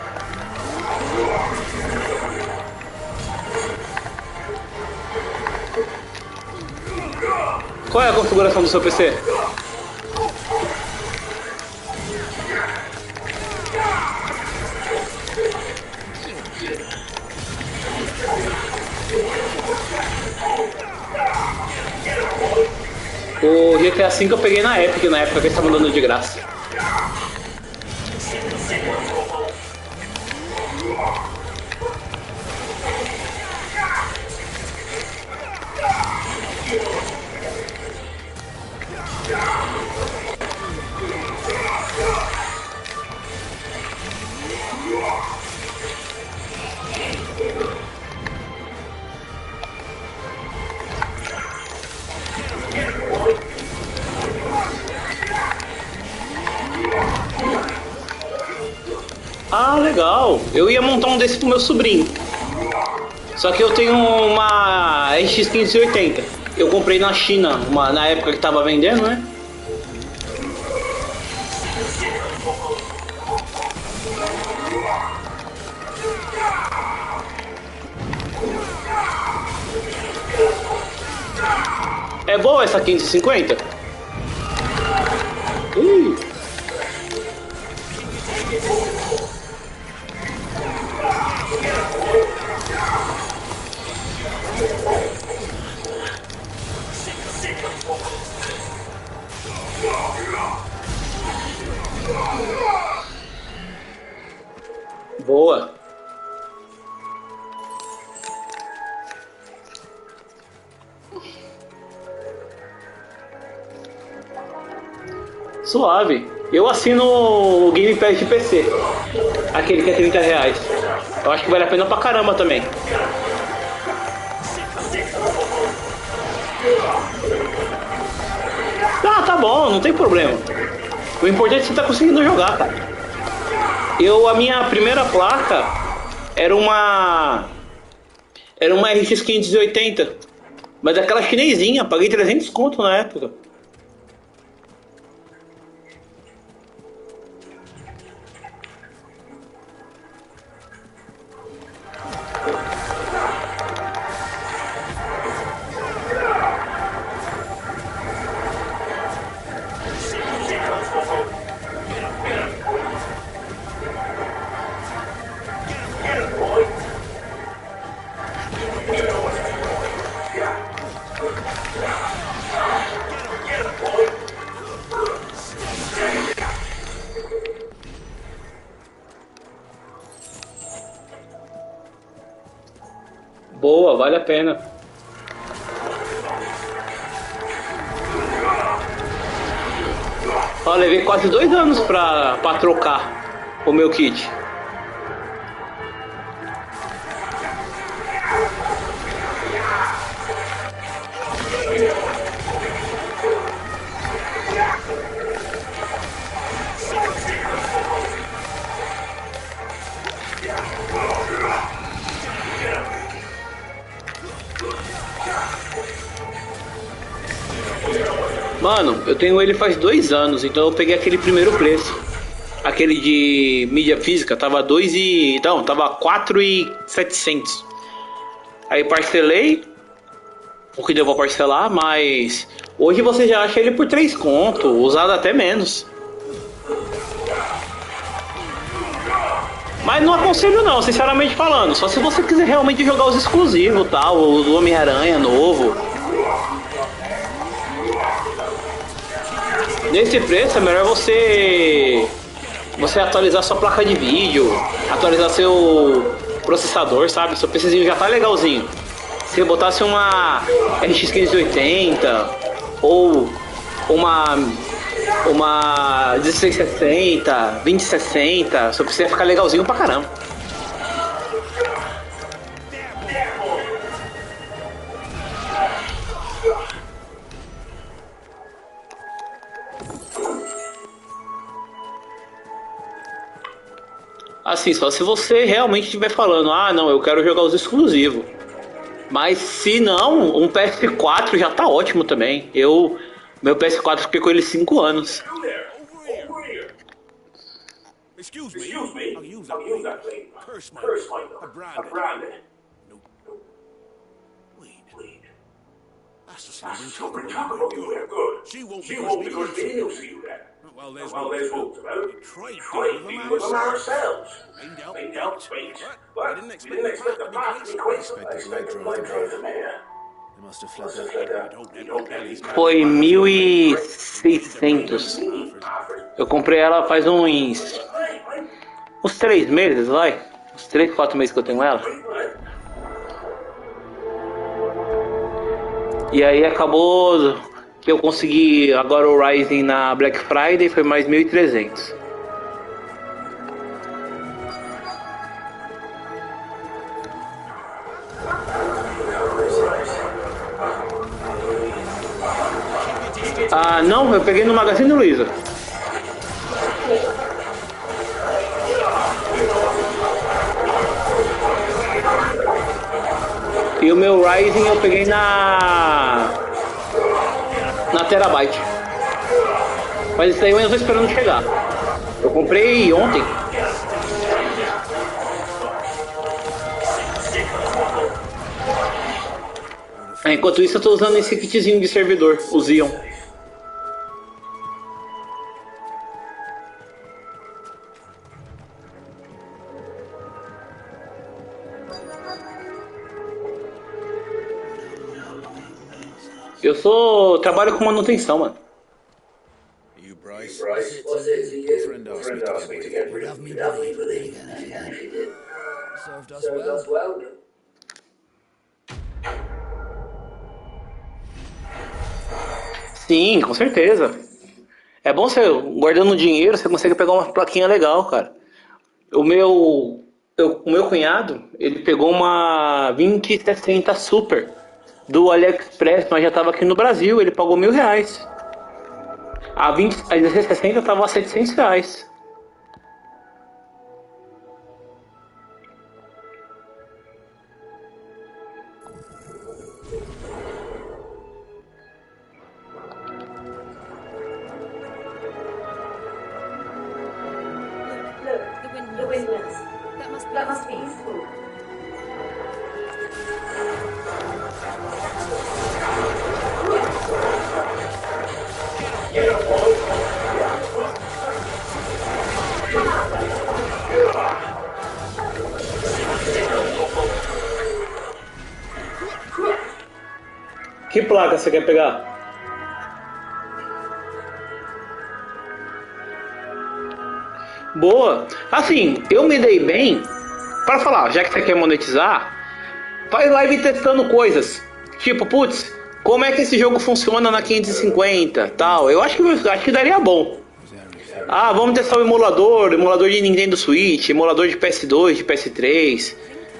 Qual é a configuração do seu PC? O GTA V eu peguei na época que eles estavam dando de graça. Ah, legal. Eu ia montar um desse pro meu sobrinho. Só que eu tenho uma RX 580. Eu comprei na China, na época que tava vendendo, né? É boa essa 550? Boa. Suave. Eu assino o Game Pass de PC. Aquele que é R$30. Eu acho que vale a pena pra caramba também. Ah, tá bom, não tem problema. O importante é que você tá conseguindo jogar, cara. A minha primeira placa era uma RX 580, mas aquela chinesinha, paguei 300 conto na época. Boa, vale a pena. Ó, levei quase 2 anos pra trocar o meu kit. Mano, eu tenho ele faz 2 anos, então eu peguei aquele primeiro preço. Aquele de mídia física, tava 2 e... Não, tava 4.700. Aí parcelei, o que deu pra parcelar, mas... Hoje você já acha ele por 3 conto, usado até menos. Mas não aconselho não, sinceramente falando. Só se você quiser realmente jogar os exclusivos, tá? O do Homem-Aranha novo. Nesse preço é melhor você atualizar sua placa de vídeo, atualizar seu processador, sabe? Seu PCzinho já tá legalzinho. Se eu botasse uma RX 580 ou uma 1660, 2060, seu PC ia ficar legalzinho pra caramba. Assim, só se você realmente estiver falando, ah não, eu quero jogar os exclusivos. Mas se não, um PS4 já tá ótimo também. Meu PS4 fiquei com ele 5 anos. Excuse me. I'll use that thing. Curse my branded. No. Wait. That's the same we're talking about. Good. She won't because we didn't see you there. Well, there's rules about it. We tried to deal with them ourselves. They dealt fate, but I didn't expect the path to be quite so. I expected the blood drive them here. They must have fled that. Foi 1.600. Eu comprei ela faz uns 3 meses, vai. Uns 3, 4 meses que eu tenho ela. E aí acabou que eu consegui agora o Rising na Black Friday, foi mais 1.300. Ah, não, eu peguei no Magazine Luiza. E o meu Rising eu peguei na Terabyte. Mas isso aí eu ainda tô esperando chegar. Eu comprei ontem. Enquanto isso eu tô usando esse kitzinho de servidor, o Xeon. Eu trabalho com manutenção, mano. Bryce, was it you? Friend asked me to get rid of me, believe. Served us well. Sim, com certeza. É bom você, guardando dinheiro, você consegue pegar uma plaquinha legal, cara. O meu cunhado, ele pegou uma 2060 Super do AliExpress, mas já tava aqui no Brasil, ele pagou R$1.000. A 1660 tava a R$700. The windmills. That must be school. Que placa você quer pegar? Boa. Assim, eu me dei bem. Para falar, já que você quer monetizar, faz live testando coisas. Tipo, putz, como é que esse jogo funciona na 550, tal. Eu acho que daria bom. Ah, vamos testar o emulador de Nintendo Switch, emulador de PS2, de PS3.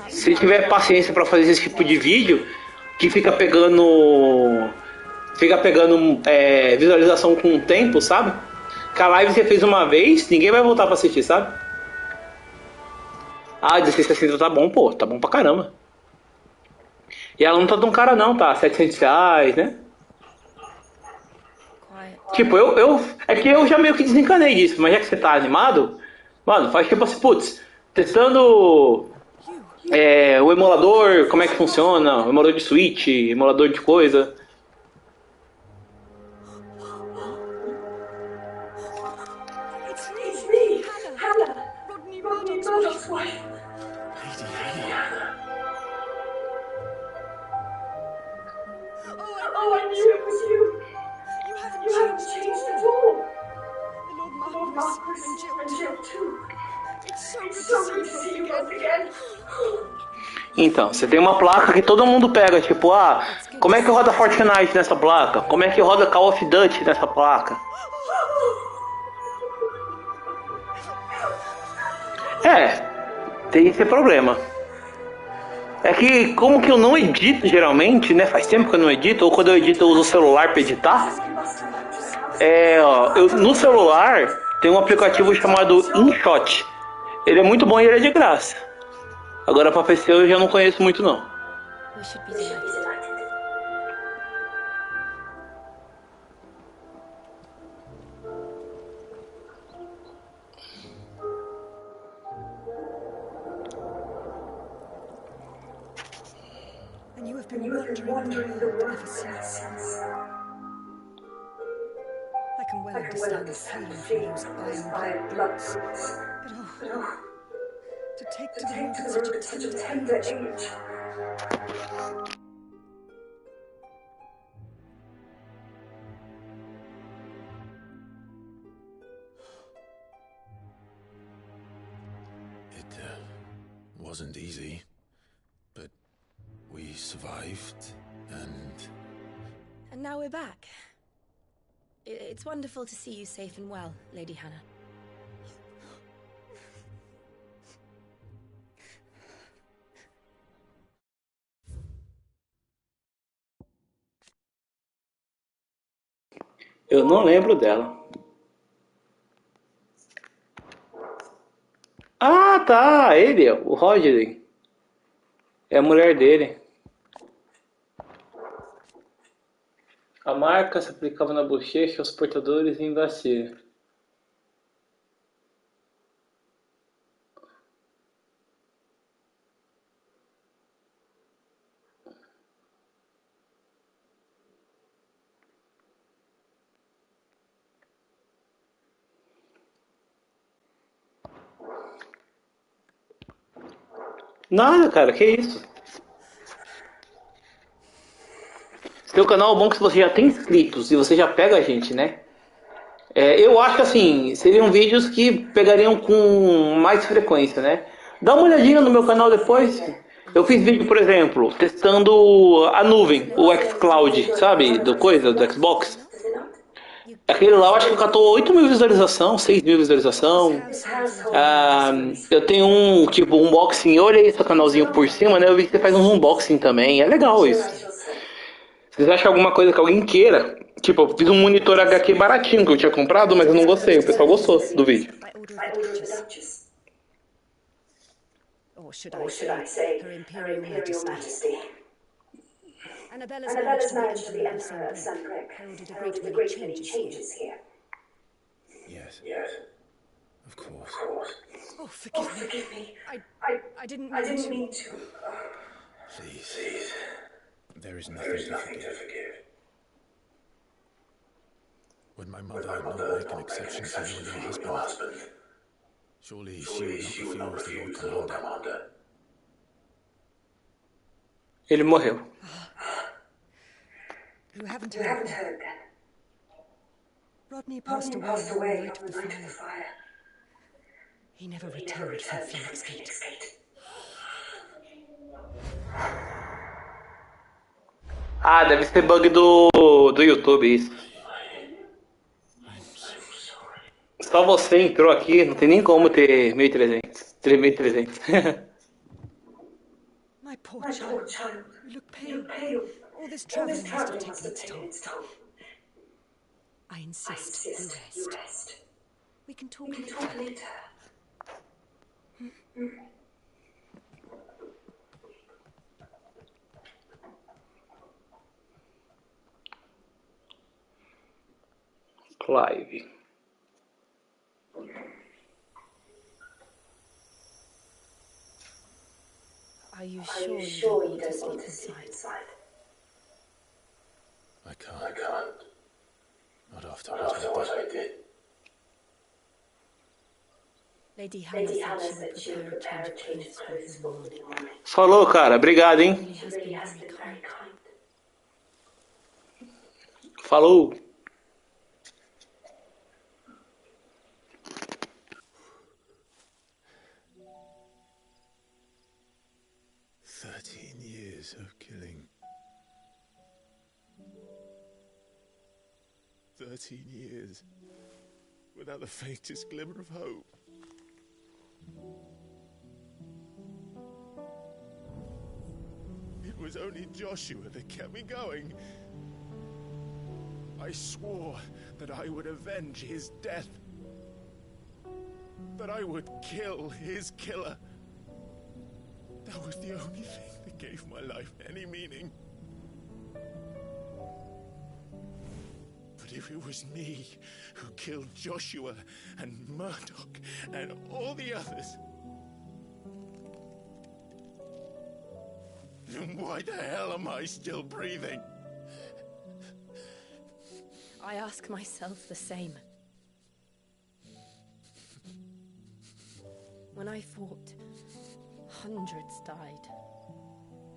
Se tiver paciência para fazer esse tipo de vídeo, que fica pegando visualização com o tempo, sabe? Que a live você fez uma vez, ninguém vai voltar pra assistir, sabe? Ah, 1660 tá bom, pô, tá bom pra caramba. E ela não tá tão cara não, tá? R$700, né? Tipo, é que eu já meio que desencanei disso, mas já que você tá animado, mano, faz tipo assim, putz, testando o emulador, como é que funciona, o emulador de Switch, emulador de coisa. It's me, Hannah, Rodney Murdoch's wife. Lady Hannah. Oh, I knew it was you. You haven't changed at all. The Lord Marquis and Jill too. It's so good to see you both again. Então, você tem uma placa que todo mundo pega, tipo, como é que roda Fortnite nessa placa? Como é que roda Call of Duty nessa placa? Tem esse problema. É que, como que eu não edito geralmente, né? Faz tempo que eu não edito, ou quando eu edito eu uso o celular para editar. No celular tem um aplicativo chamado InShot. Ele é muito bom e ele é de graça. Agora para PC eu já não conheço muito não. And you have been wandering the world ever since. I can well understand the feeling from those iron blood boots. But to take to the world at such a tender age. It wasn't easy, but we survived, And now we're back. It's wonderful to see you safe and well, Lady Hannah. Eu não lembro dela. Ah, tá, ele, o Roger. É a mulher dele. A marca se aplicava na bochecha aos portadores em vacina. Nada, cara, que isso? Seu canal é bom que você já tem inscritos e você já pega a gente, né? Eu acho que assim, seriam vídeos que pegariam com mais frequência, né? Dá uma olhadinha no meu canal depois. Eu fiz vídeo, por exemplo, testando a nuvem, o xCloud, sabe? Do Xbox. Aquele lá eu acho que catou 8.000 visualizações, 6.000 visualizações. Eu tenho um unboxing, eu olhei esse canalzinho por cima, né? Eu vi que você faz um unboxing também, é legal isso. Se vocês acham alguma coisa que alguém queira, tipo, eu fiz um monitor HQ baratinho que eu tinha comprado, mas eu não gostei, o pessoal gostou do vídeo. Or should I say, Her Imperial Majesty. Annabella's marriage to the Emperor of Sunbreak heralded a great many changes here. yes, of course. Oh, forgive me. I didn't mean to. Please. There is nothing to forgive. Would my mother not make an exception for you and your husband? Surely she would not refuse the Lord Commander. Ele morreu. You haven't heard then. Rodney passed away on the night of the fire. He never returned from Phoenix Gate. Ah, deve ser bug do YouTube isso. Só você entrou aqui, não tem nem como ter 1.300. 3.300. My poor child. You look pale. All this traveling must have taken its toll. I insist you rest. We can talk later. Clive. Are you sure you don't want to sleep inside? I can't. Not after what I did. Lady Hannah said she would prepare a change of clothes for you in the morning. Falou, cara. Obrigado, hein? Really has been very kind. Falou. Years of killing. 13 years without the faintest glimmer of hope. It was only Joshua that kept me going. I swore that I would avenge his death. That I would kill his killer. That was the only thing that gave my life any meaning. But if it was me who killed Joshua and Murdoch and all the others, then why the hell am I still breathing? I ask myself the same. When I fought, hundreds died.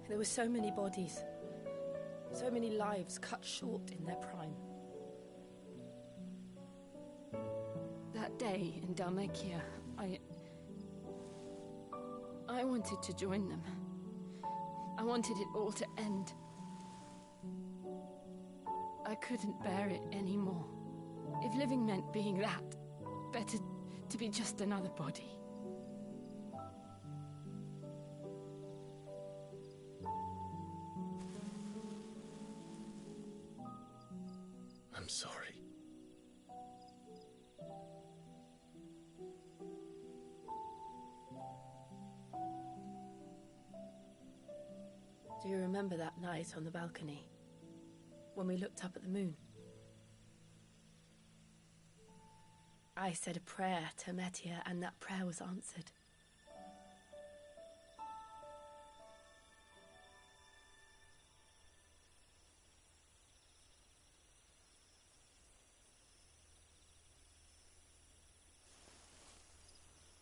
There were so many bodies, so many lives cut short in their prime. That day in Dalmekia, I wanted to join them. I wanted it all to end. I couldn't bear it anymore. If living meant being that, better to be just another body. I'm sorry. Do you remember that night on the balcony, when we looked up at the moon? I said a prayer to Metia, and that prayer was answered.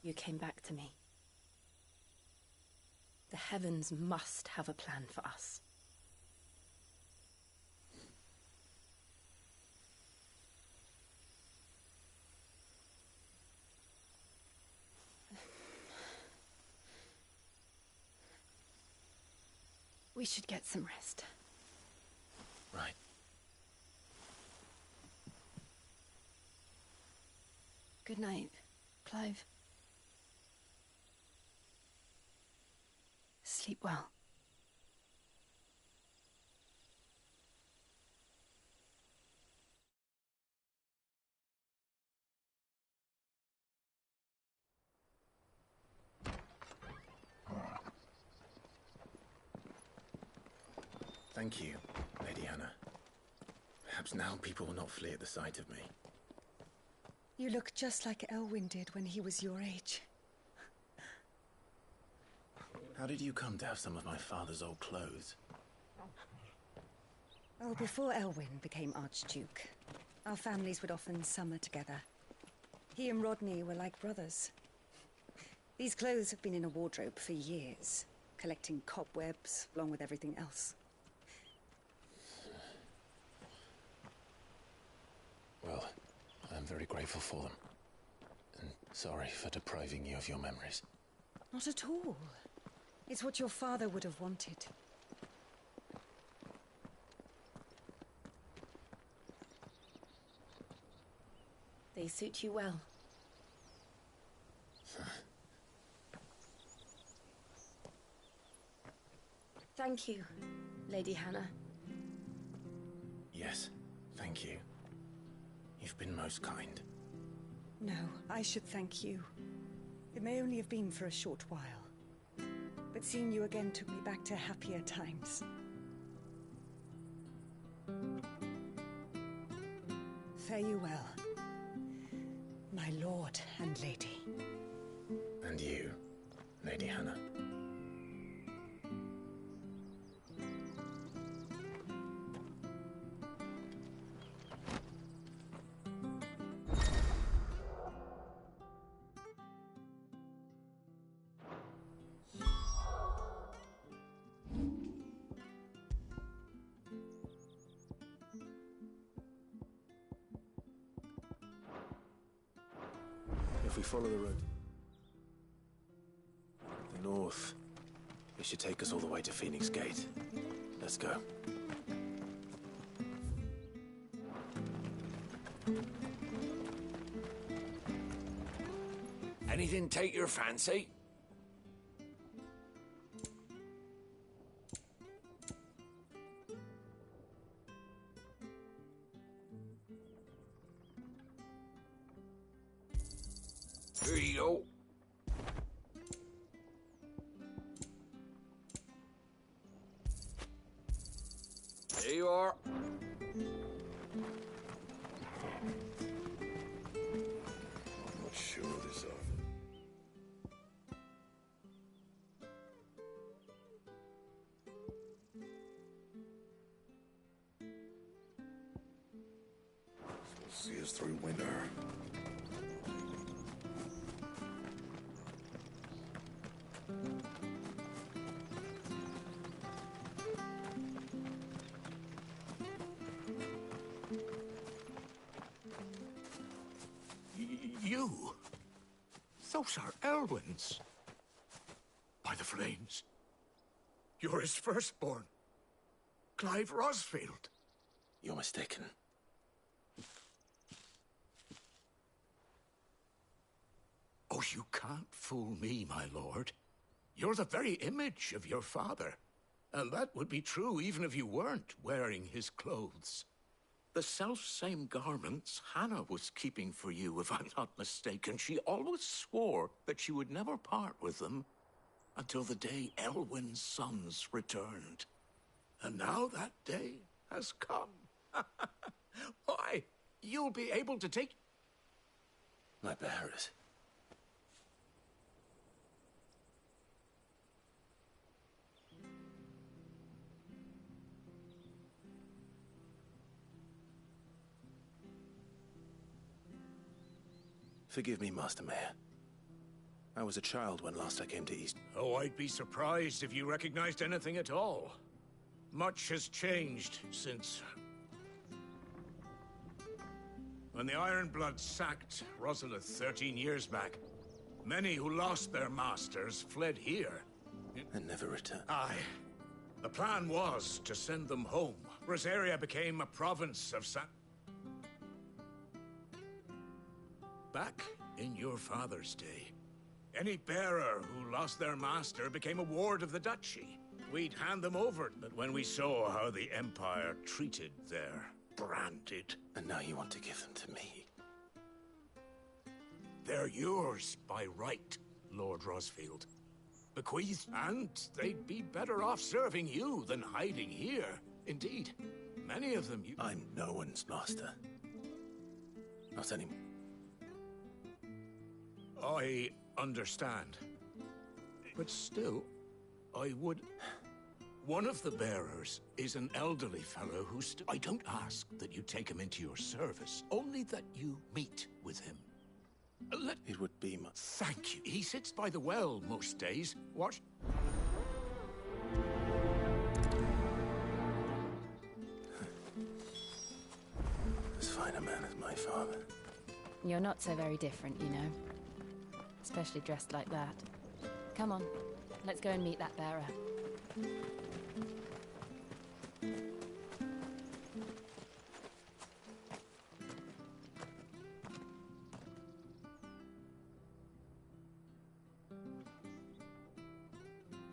You came back to me. The heavens must have a plan for us. We should get some rest. Right. Good night, Clive. Sleep well. Thank you, Lady Hannah. Perhaps now people will not flee at the sight of me. You look just like Elwyn did when he was your age. How did you come to have some of my father's old clothes? Oh, before Elwyn became Archduke, our families would often summer together. He and Rodney were like brothers. These clothes have been in a wardrobe for years, collecting cobwebs along with everything else. Well, I'm very grateful for them. And sorry for depriving you of your memories. Not at all. It's what your father would have wanted. They suit you well. Thank you, Lady Hannah. Yes, thank you. You've been most kind. No, I should thank you. It may only have been for a short while, but seeing you again took me back to happier times. Fare you well, my lord and lady. And you, Lady Hannah. If we follow the road the north, it should take us all the way to Phoenix Gate. Let's go. Anything take your fancy? Here you go. There you are. I'm not sure this of. This will see us through winter. You? Those are Elwyn's. By the flames. You're his firstborn. Clive Rosfield. You're mistaken. Oh, you can't fool me, my lord. You're the very image of your father. And that would be true even if you weren't wearing his clothes. The self-same garments Hannah was keeping for you, if I'm not mistaken. She always swore that she would never part with them until the day Elwyn's sons returned. And now that day has come. Why, you'll be able to take... My bearers. Forgive me, Master Mayor. I was a child when last I came to East. Oh, I'd be surprised if you recognized anything at all. Much has changed since... when the Ironbloods sacked Rosalith 13 years back. Many who lost their masters fled here. And never returned. Aye. The plan was to send them home. Rosaria became a province of Back in your father's day, any bearer who lost their master became a ward of the duchy. We'd hand them over, but when we saw how the Empire treated their branded... And now you want to give them to me? They're yours by right, Lord Rosfield. Bequeathed, and they'd be better off serving you than hiding here. Indeed, many of them you... I'm no one's master. Not anymore. I understand. But still, I would... One of the bearers is an elderly fellow who I don't ask that you take him into your service, only that you meet with him. It would be my... Thank you. He sits by the well most days. What? As fine a man as my father. You're not so very different, you know. Especially dressed like that. Come on, let's go and meet that bearer.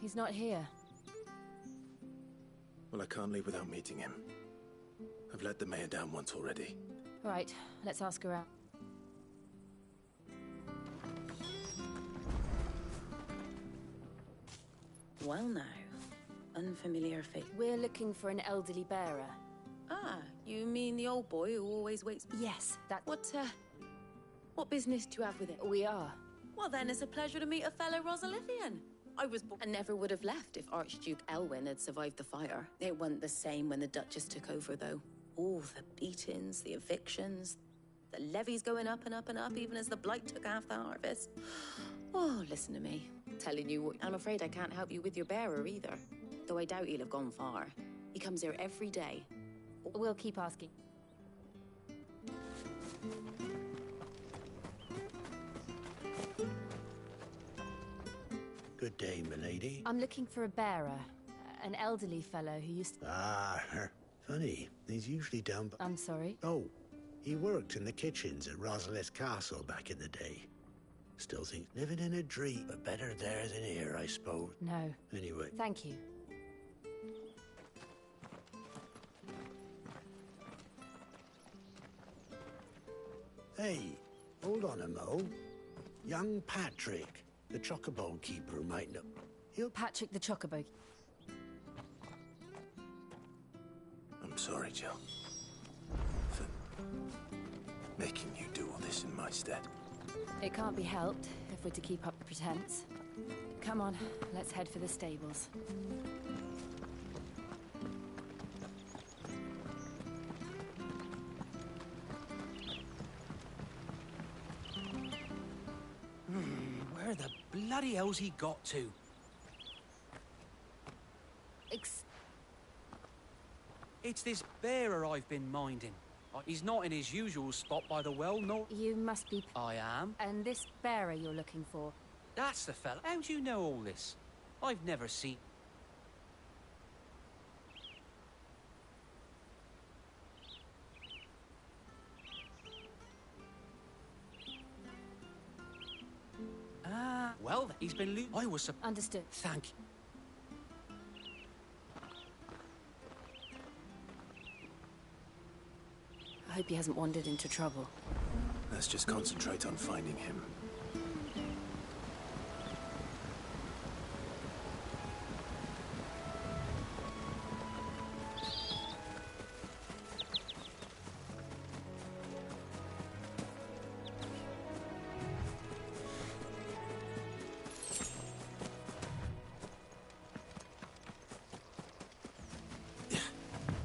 He's not here. Well, I can't leave without meeting him. I've let the mayor down once already. Right, let's ask around. Well now, unfamiliar face. We're looking for an elderly bearer. Ah, you mean the old boy who always waits? Yes, that... What business do you have with it? We are. Well, then it's a pleasure to meet a fellow Rosalithian. I was born and never would have left if Archduke Elwyn had survived the fire. It wasn't the same when the Duchess took over, though. All the beatings, the evictions, the levies going up and up and up, even as the blight took half the harvest. Oh, listen to me. Telling you what... I'm afraid I can't help you with your bearer, either. Though I doubt he'll have gone far. He comes here every day. We'll keep asking. Good day, milady. I'm looking for a bearer. An elderly fellow who used to... Ah, funny. He's usually down by... I'm sorry? Oh, he worked in the kitchens at Rosalith Castle back in the day. Still think living in a dream, but better there than here, I suppose. No. Anyway. Thank you. Hey, hold on a mo. Young Patrick, the chocobo keeper, might know. Patrick the chocobo. I'm sorry, Jill. For making you do all this in my stead. It can't be helped if we're to keep up the pretense. Come on, let's head for the stables. Where the bloody hell's he got to? It's this bearer I've been minding. He's not in his usual spot by the well, nor... You must be... I am. And this bearer you're looking for? That's the fella. How do you know all this? I've never seen... Ah, well, he's been I was... Understood. Thank you. I hope he hasn't wandered into trouble. Let's just concentrate on finding him.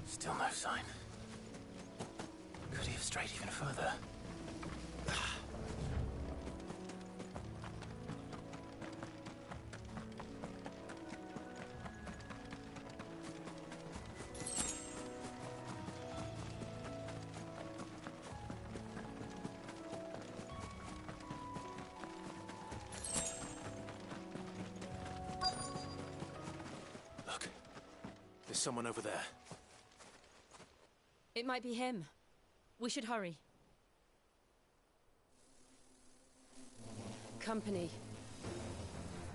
Still no sign. Could he have strayed even further? Look, there's someone over there. It might be him. We should hurry. Company.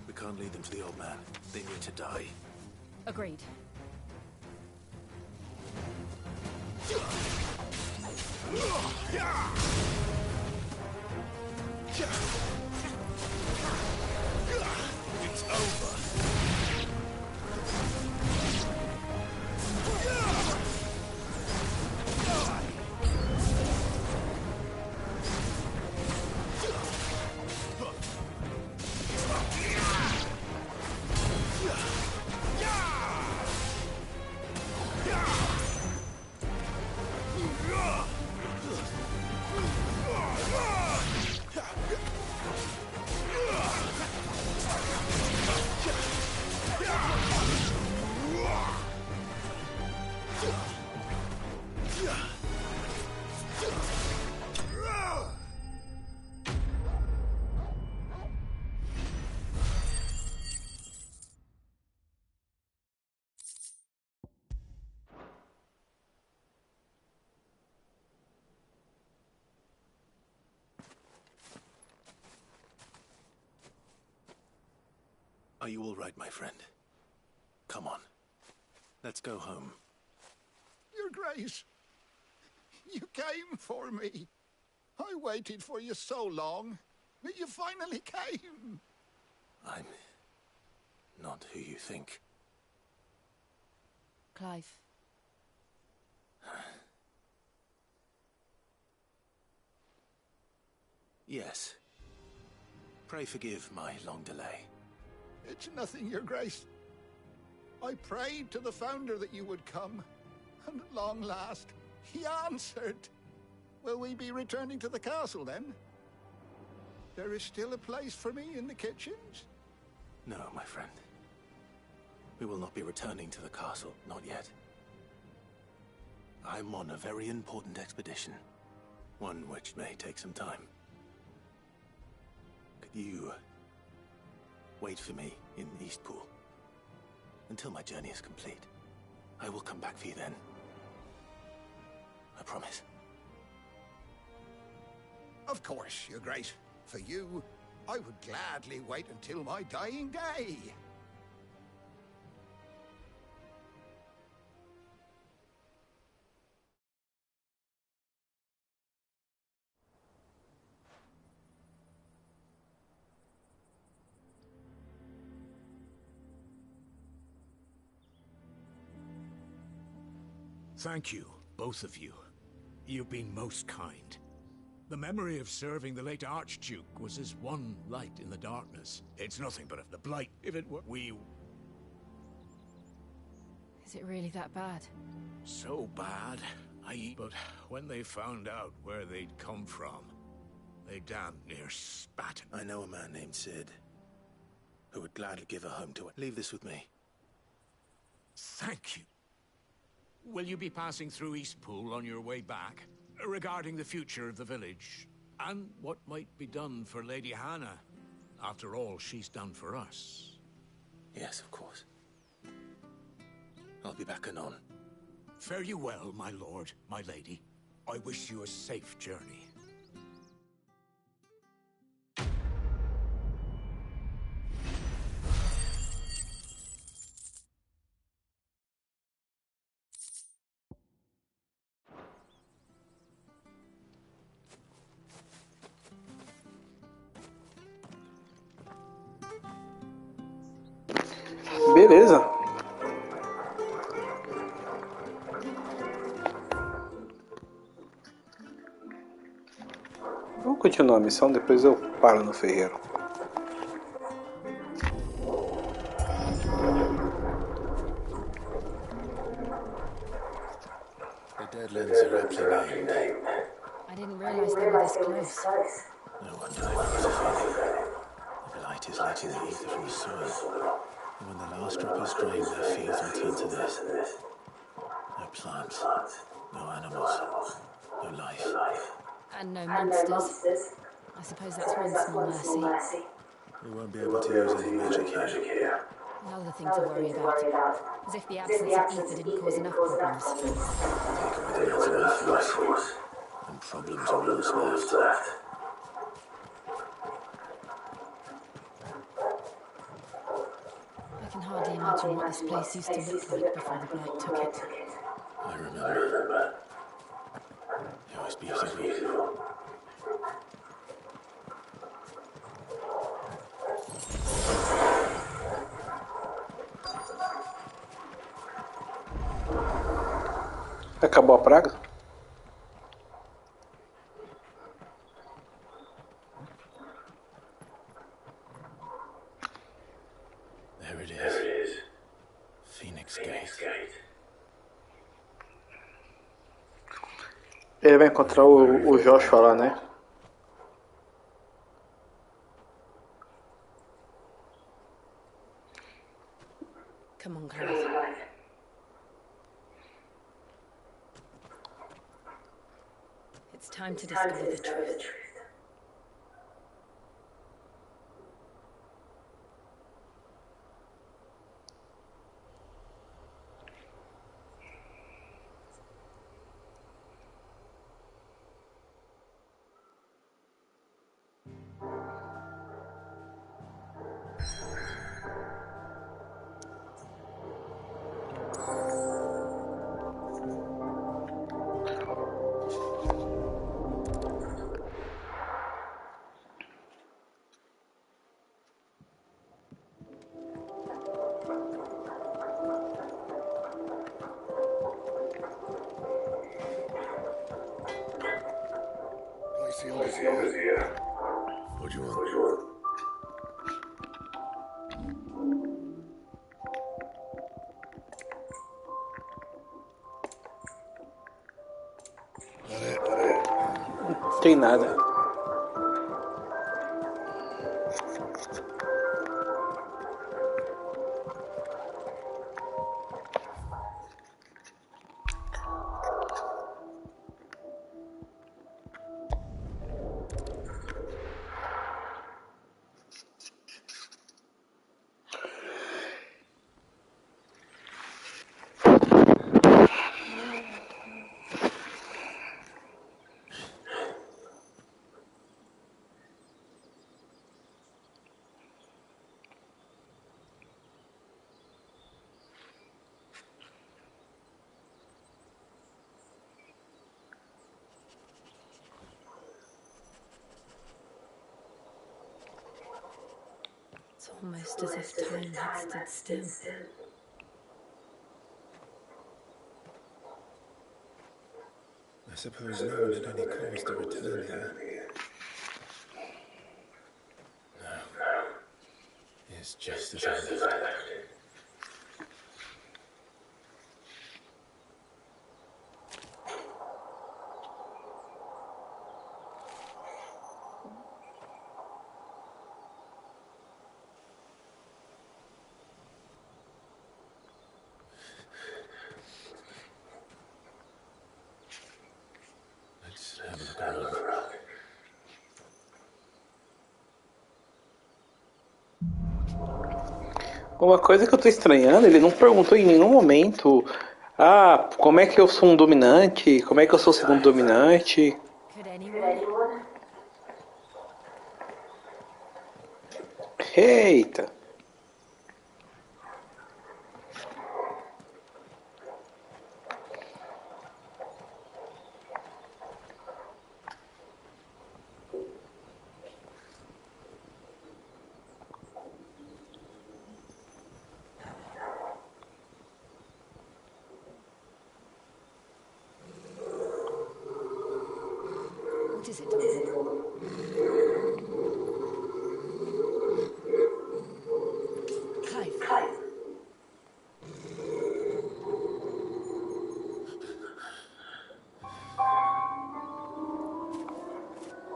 We can't lead them to the old man. They need to die. Agreed. It's over. Are you all right, my friend? Come on. Let's go home. Your Grace, you came for me. I waited for you so long, but you finally came. I'm not who you think. Clive. Yes. Pray forgive my long delay. It's nothing, Your Grace. I prayed to the Founder that you would come, and at long last, he answered. Will we be returning to the castle, then? There is still a place for me in the kitchens? No, my friend. We will not be returning to the castle, not yet. I'm on a very important expedition, one which may take some time. Could you wait for me in Eastpool until my journey is complete? I will come back for you then. I promise. Of course, Your Grace. For you, I would gladly wait until my dying day. Thank you, both of you. You've been most kind. The memory of serving the late Archduke was as one light in the darkness. It's nothing but the blight. If it were Is it really that bad? So bad, but when they found out where they'd come from, they damn near spat. I know a man named Sid, who would gladly give a home to it. Leave this with me. Thank you. Will you be passing through Eastpool on your way back? Regarding the future of the village, and what might be done for Lady Hannah, after all she's done for us. Yes, of course. I'll be back anon. Fare you well, my lord, my lady. I wish you a safe journey. Beleza. Vamos continuar a missão, depois eu paro no ferreiro. The Deadlands are aptly named. I didn't realize they were this close. No wonder they want to feel. The blight is letting the ether from the soil. And when the last drop is drained, their fields will turn to this. No plants, no animals, no life. And no monsters. I suppose that's one small mercy. We won't be able to use any magic here. Another thing to worry about. As if the absence of ether didn't cause enough problems. Take away the life force, and problems are what's left. I can hardly imagine what this place used to look like before the blight took it. I remember. It was beautiful. Acabou a praga? There it is. Phoenix Gate. Ele vai encontrar o Joshua lá, né? Come on, Clive. It's time to discover the truth. here. What do you want? Não tem nada. It's almost as if time had stood still. I suppose no one had any cause to return here. No. It's just as I left it. Let's have a look around. Uma coisa que eu tô estranhando, ele não perguntou em nenhum momento: ah, como é que eu sou um dominante? Como é que eu sou o segundo dominante? Eita! What is it, darling? Clive.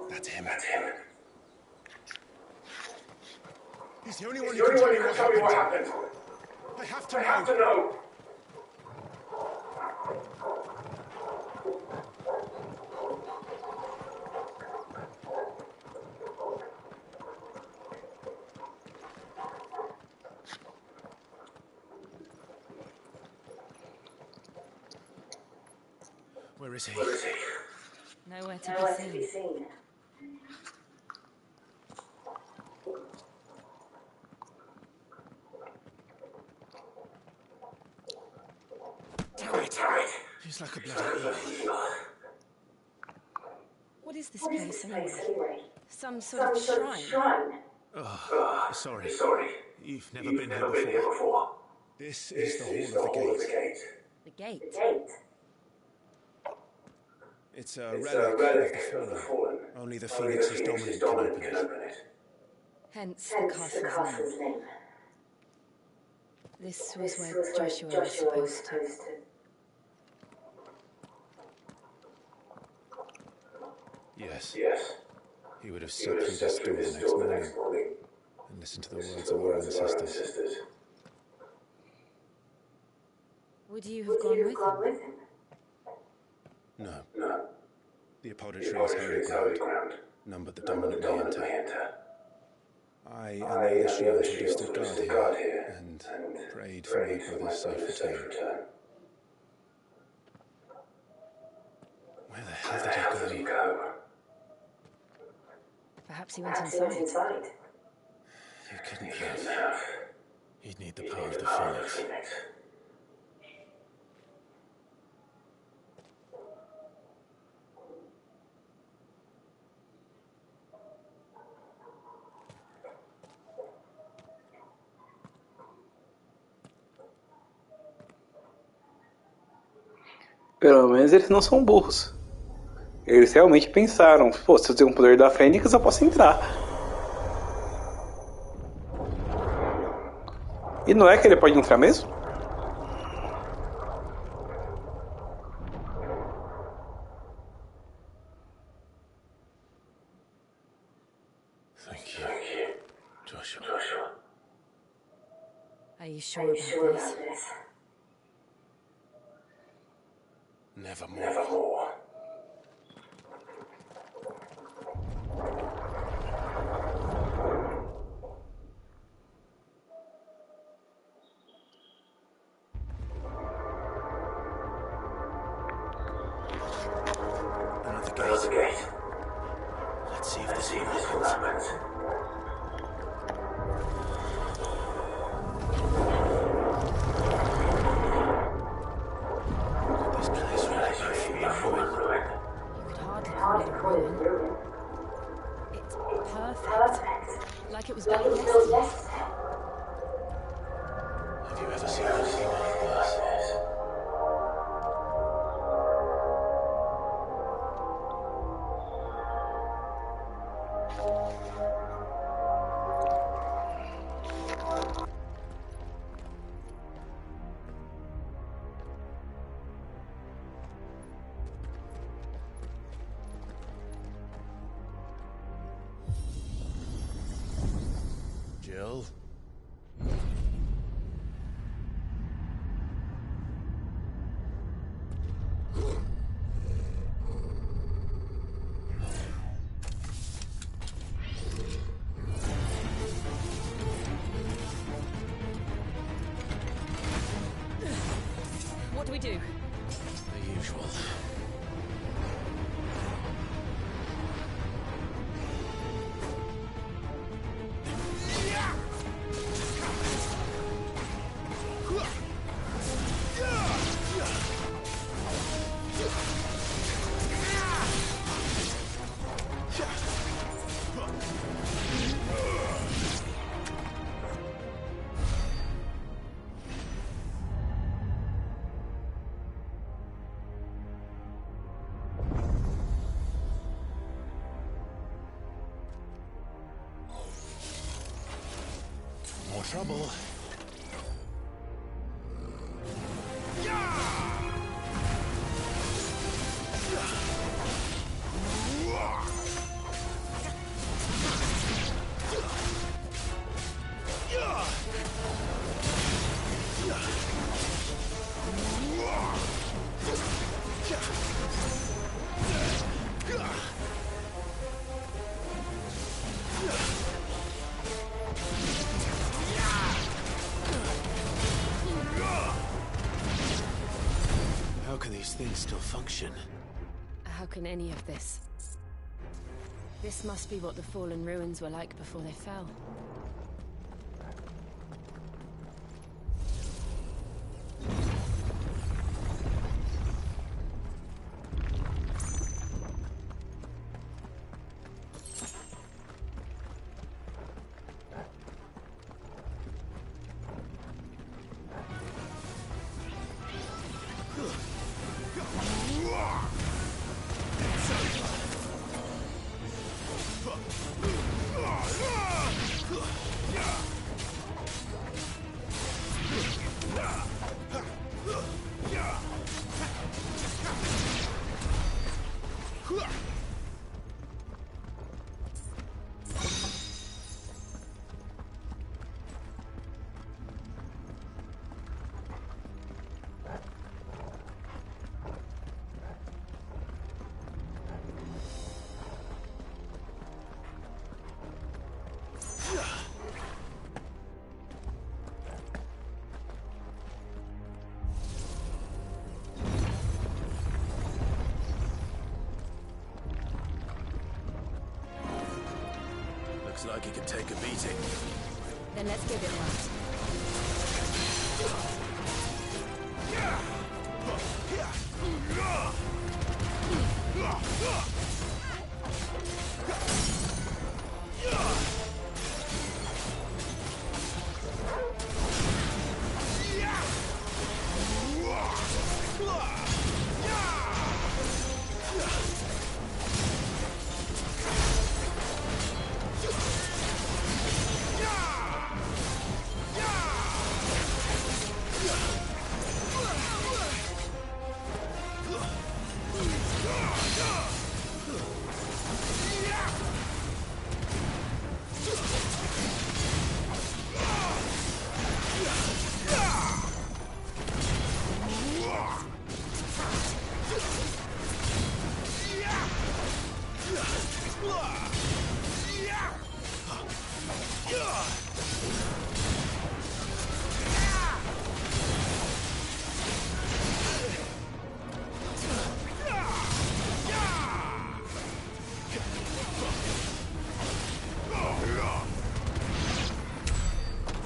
That's him. He's the only one who can tell me what happened. I have to know. Where is he? Nowhere to be seen. Damn it! He's like a bloody eel. What is this place anyway? Some sort of shrine? Oh, sorry. You've never been here before. This is the Hall of the Gate. The gate? It's a relic of the fallen. Only the Phoenix's dominant can open it. Hence the castle's name. This was where Joshua was supposed to. Yes. He would have stepped through this door the next morning and listened to the words of our ancestors. Would you have gone with him? No. The apodatory is holy ground. None but the dominant may enter. I and the other shield would have stood guard here and prayed for my brother's safe return. Where the hell did he go? Perhaps he went inside. He couldn't have. He'd need the power of the Phoenix. Pelo menos eles não são burros. Eles realmente pensaram, pô, se eu tenho o poder da Fênix, eu posso entrar. E não é que ele pode entrar mesmo? Thank you, Joshua. Are you sure about this? Nevermore. Another gate. Let's see if this happens. You could hardly call it a ruin. It's perfect. Like it was built yesterday. Have you ever seen anything like this? Jill? What do we do? The usual. More trouble. How can these things still function? How can any of this? This must be what the fallen ruins were like before they fell. Looks like he could take a beating. Then let's give it one.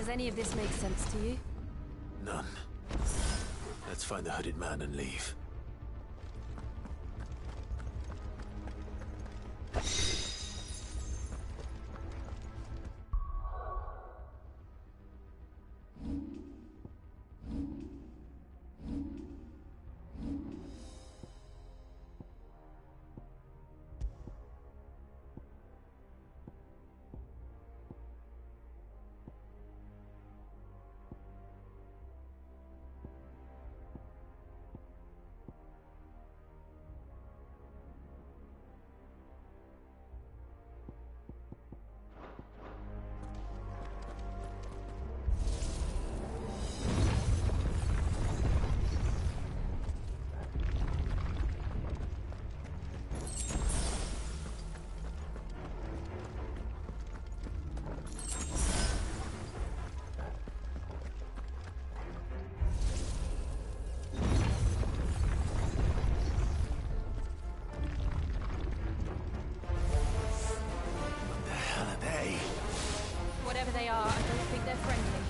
Does any of this make sense to you? None. Let's find the hooded man and leave. Whatever they are, I don't think they're friendly.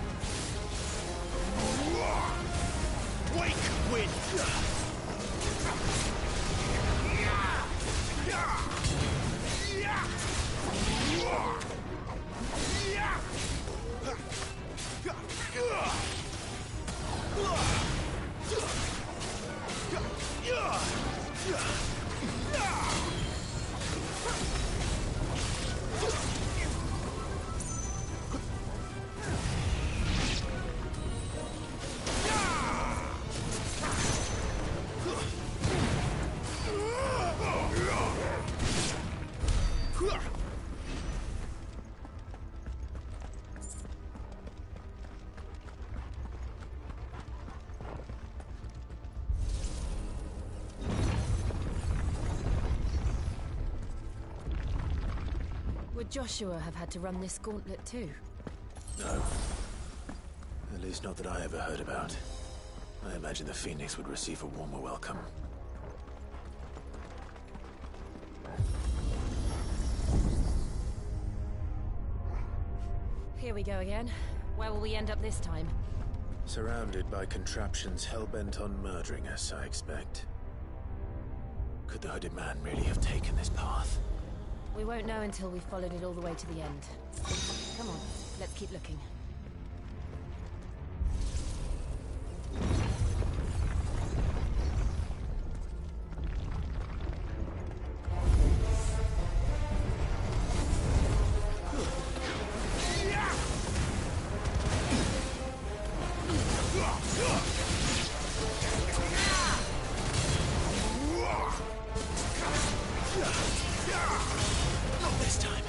Wake wind! Would Joshua have had to run this gauntlet too? No. At least not that I ever heard about. I imagine the Phoenix would receive a warmer welcome. Here we go again. Where will we end up this time? Surrounded by contraptions hell-bent on murdering us, I expect. Could the hooded man really have taken this path? We won't know until we've followed it all the way to the end. Come on, let's keep looking. Not this time.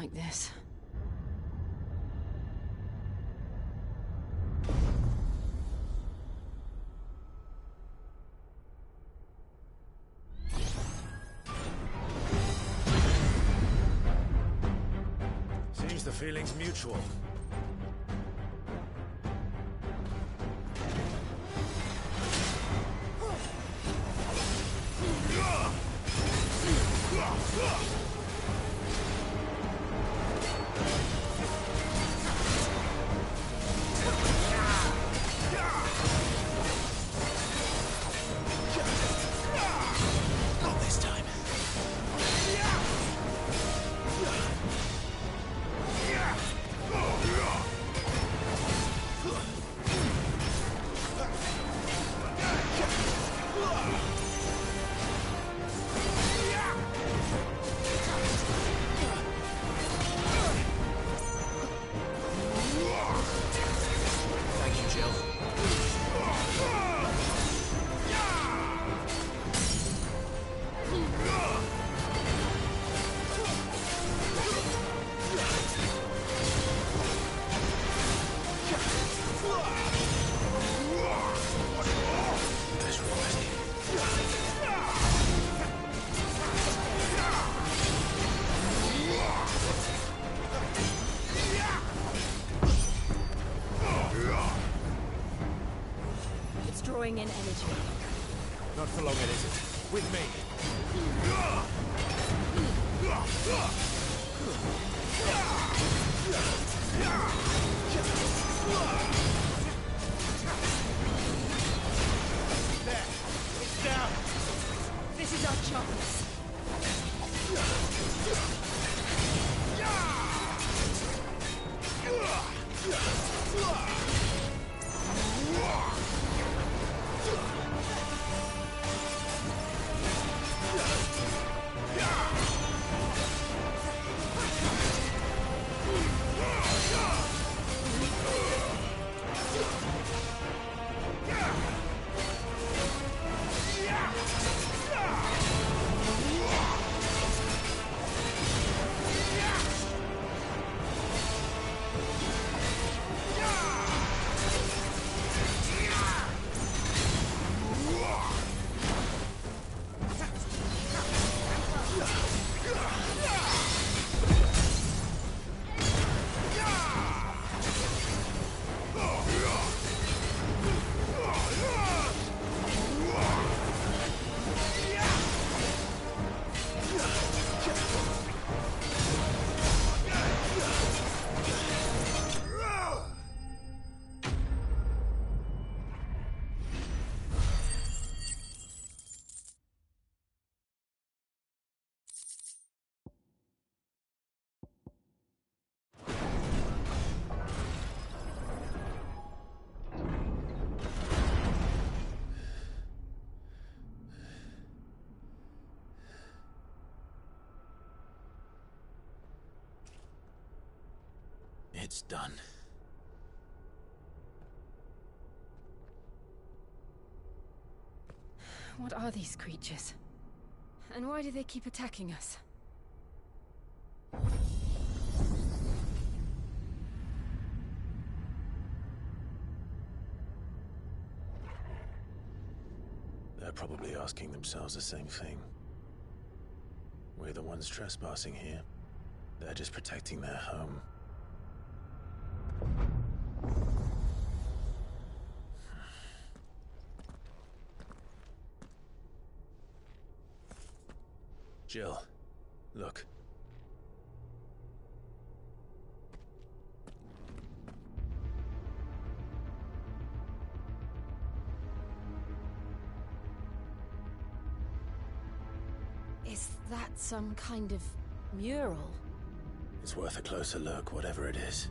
like this. Seems the feeling's mutual. Not this time. Thank you, Jill. That's right. It's drawing in energy. Not for long, it isn't. With me. There. It's down. This is our chance. It's done. What are these creatures? And why do they keep attacking us? They're probably asking themselves the same thing. We're the ones trespassing here. They're just protecting their home. Jill, look. Is that some kind of mural? It's worth a closer look, whatever it is.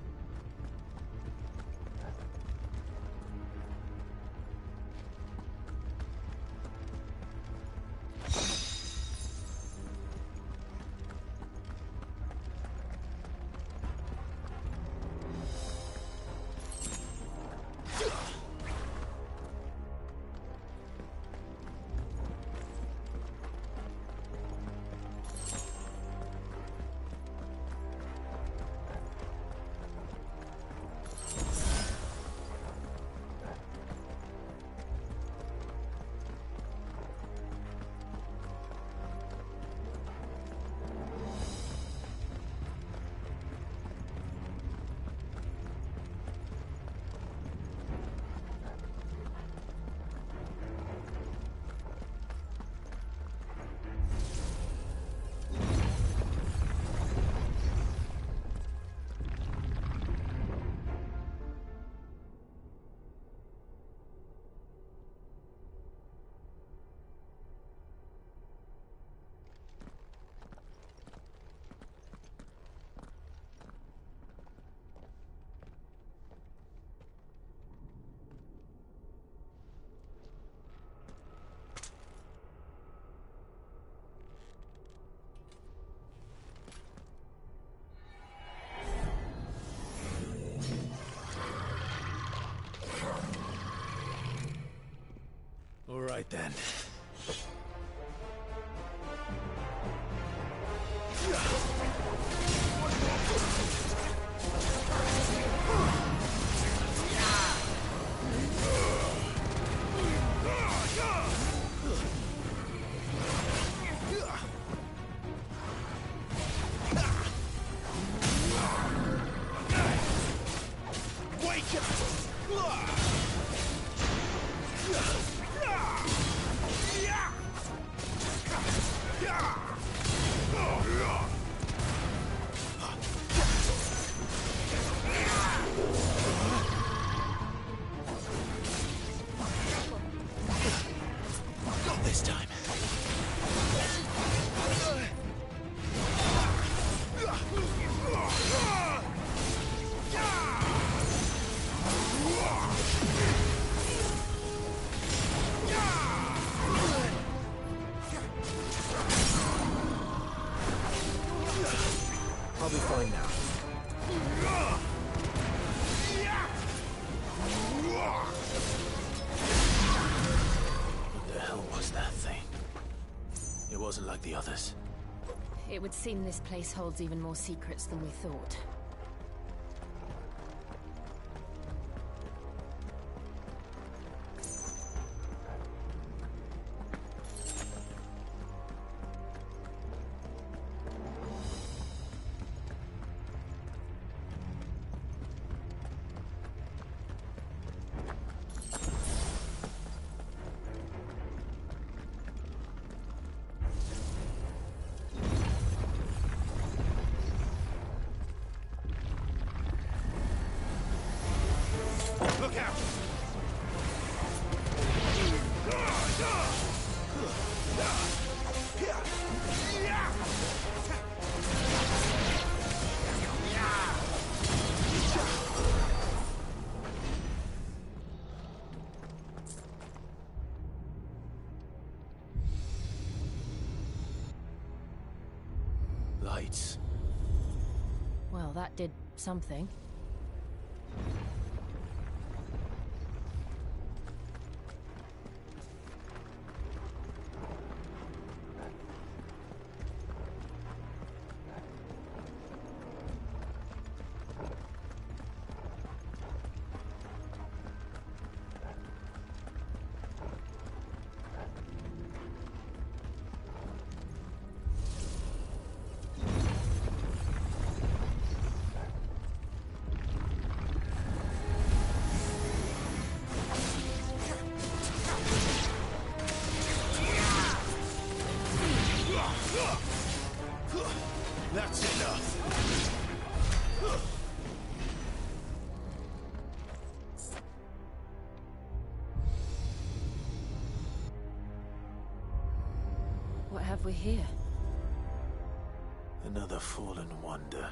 right then. I'll be fine now. What the hell was that thing? It wasn't like the others. It would seem this place holds even more secrets than we thought. Look out! Lights. Well, that did something. That's enough. What have we here? Another fallen wonder.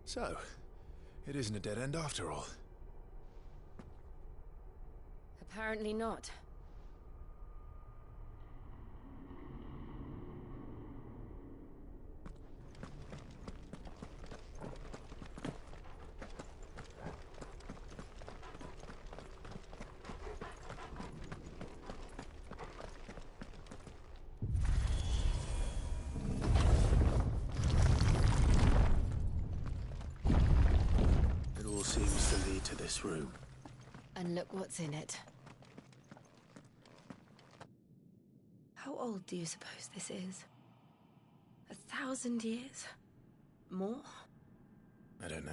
So, it isn't a dead end after all. Apparently not. It all seems to lead to this room. And look what's in it. How old do you suppose this is? 1,000 years? More? I don't know.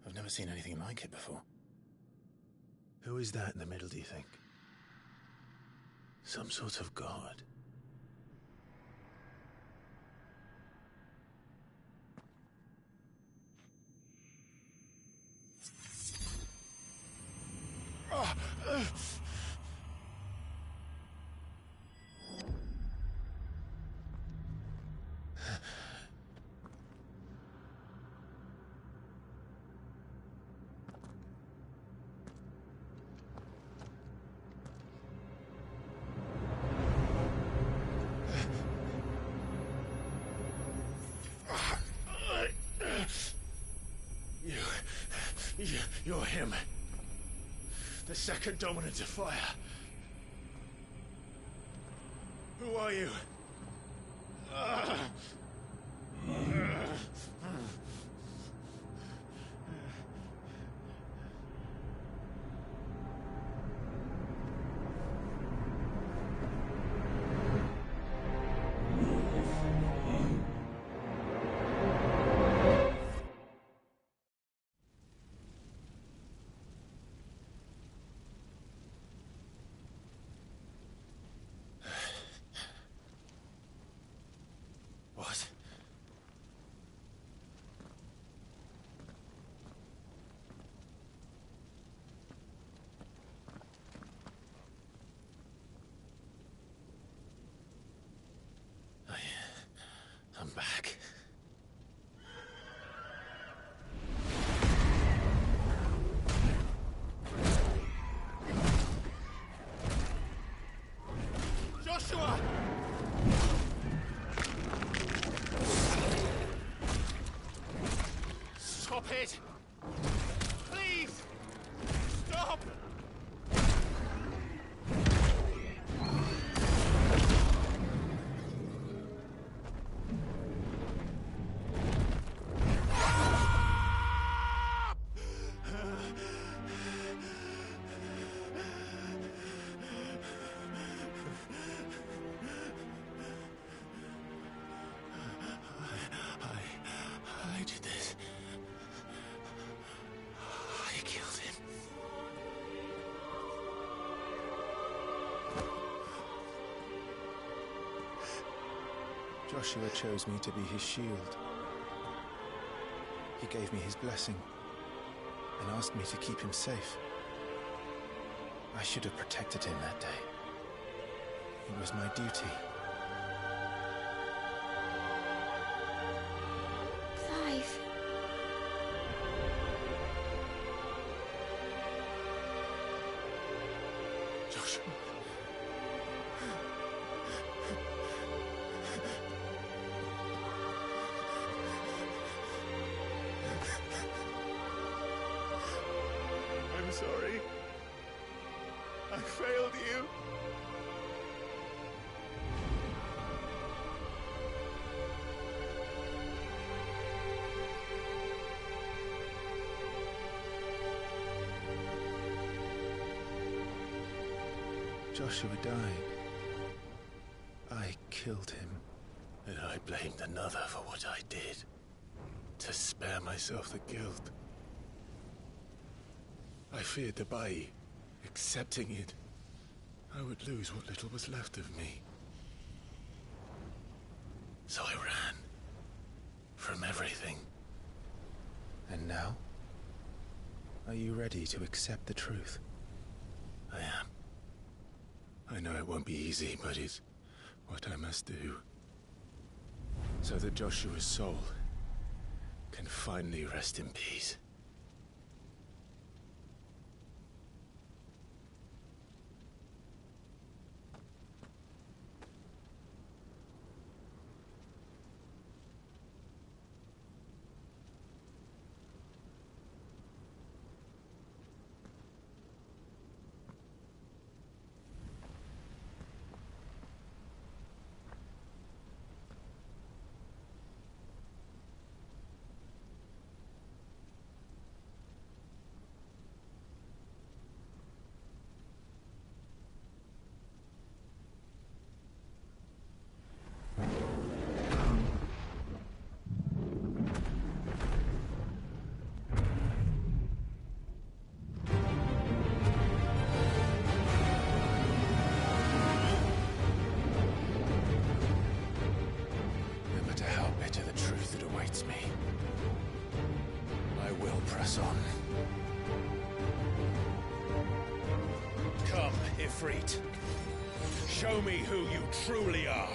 I've never seen anything like it before. Who is that in the middle, do you think? Some sort of god? You're him. The second dominant of fire. Who are you? What? I'm back. Joshua! Stop it! Please! Stop! I did this. I killed him. Joshua chose me to be his shield. He gave me his blessing and asked me to keep him safe. I should have protected him that day. It was my duty. Clive. Joshua. I'm sorry. I failed you. Joshua died. I killed him. And I blamed another for what I did. To spare myself the guilt. I feared that by accepting it, I would lose what little was left of me. So I ran. From everything. And now? Are you ready to accept the truth? I am. I know it won't be easy, but it's what I must do. So that Joshua's soul can finally rest in peace. against me, I will press on. Come, Ifrit. Show me who you truly are.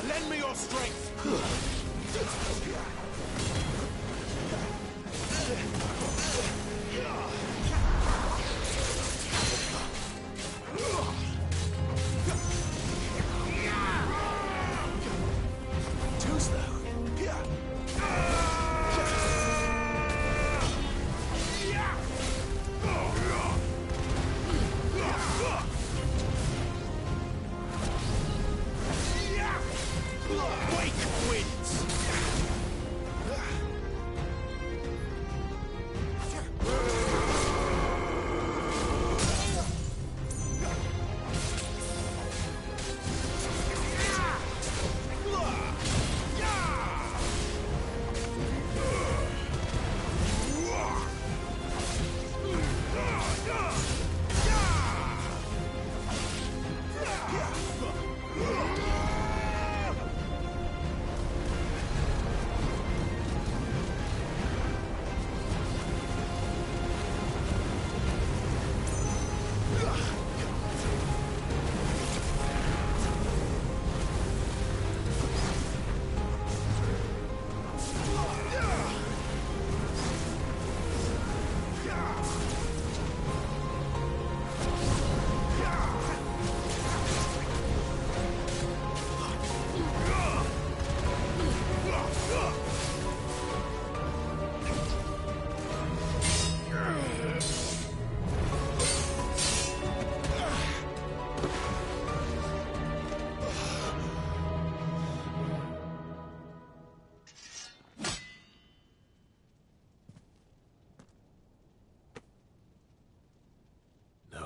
Lend me your strength! Too slow. Wake winds!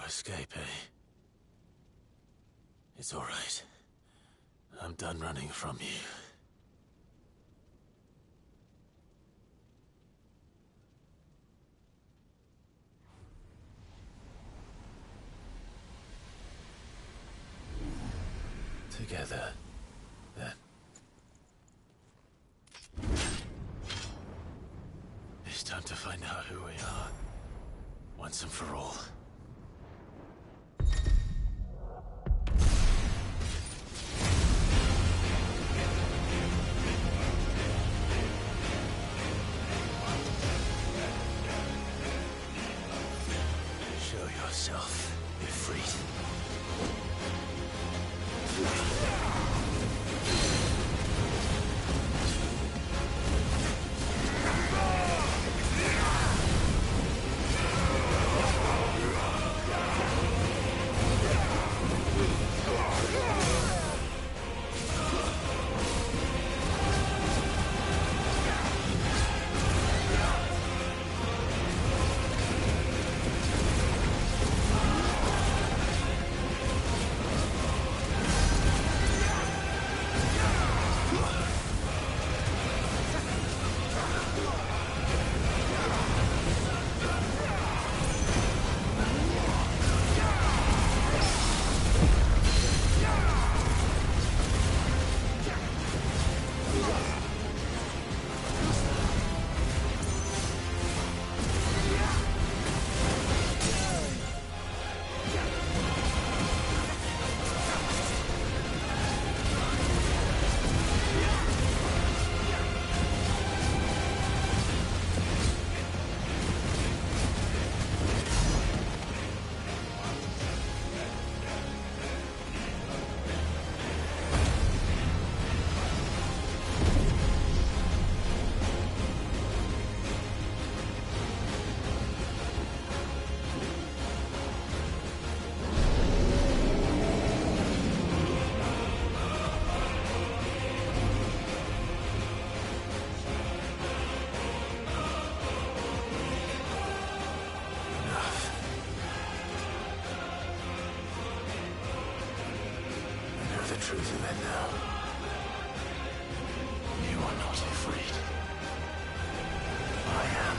Escape, eh? It's all right. I'm done running from you. Together, then. It's time to find out who we are, once and for all. Yourself, Ifrit. Truth of it now. You are not afraid. I am.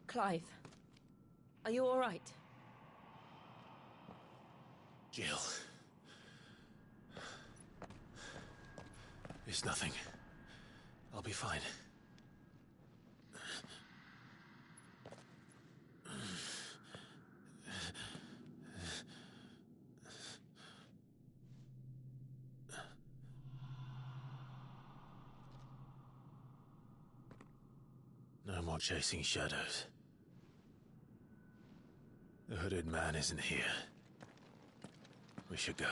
Clive, are you all right? Jill. It's nothing. I'll be fine. No more chasing shadows. The hooded man isn't here. We should go.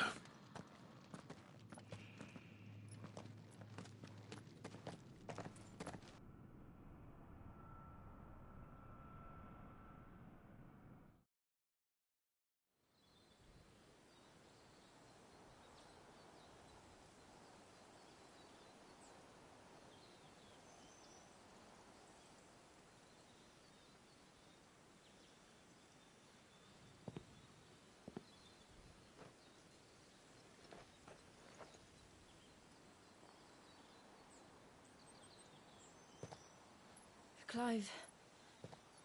Clive,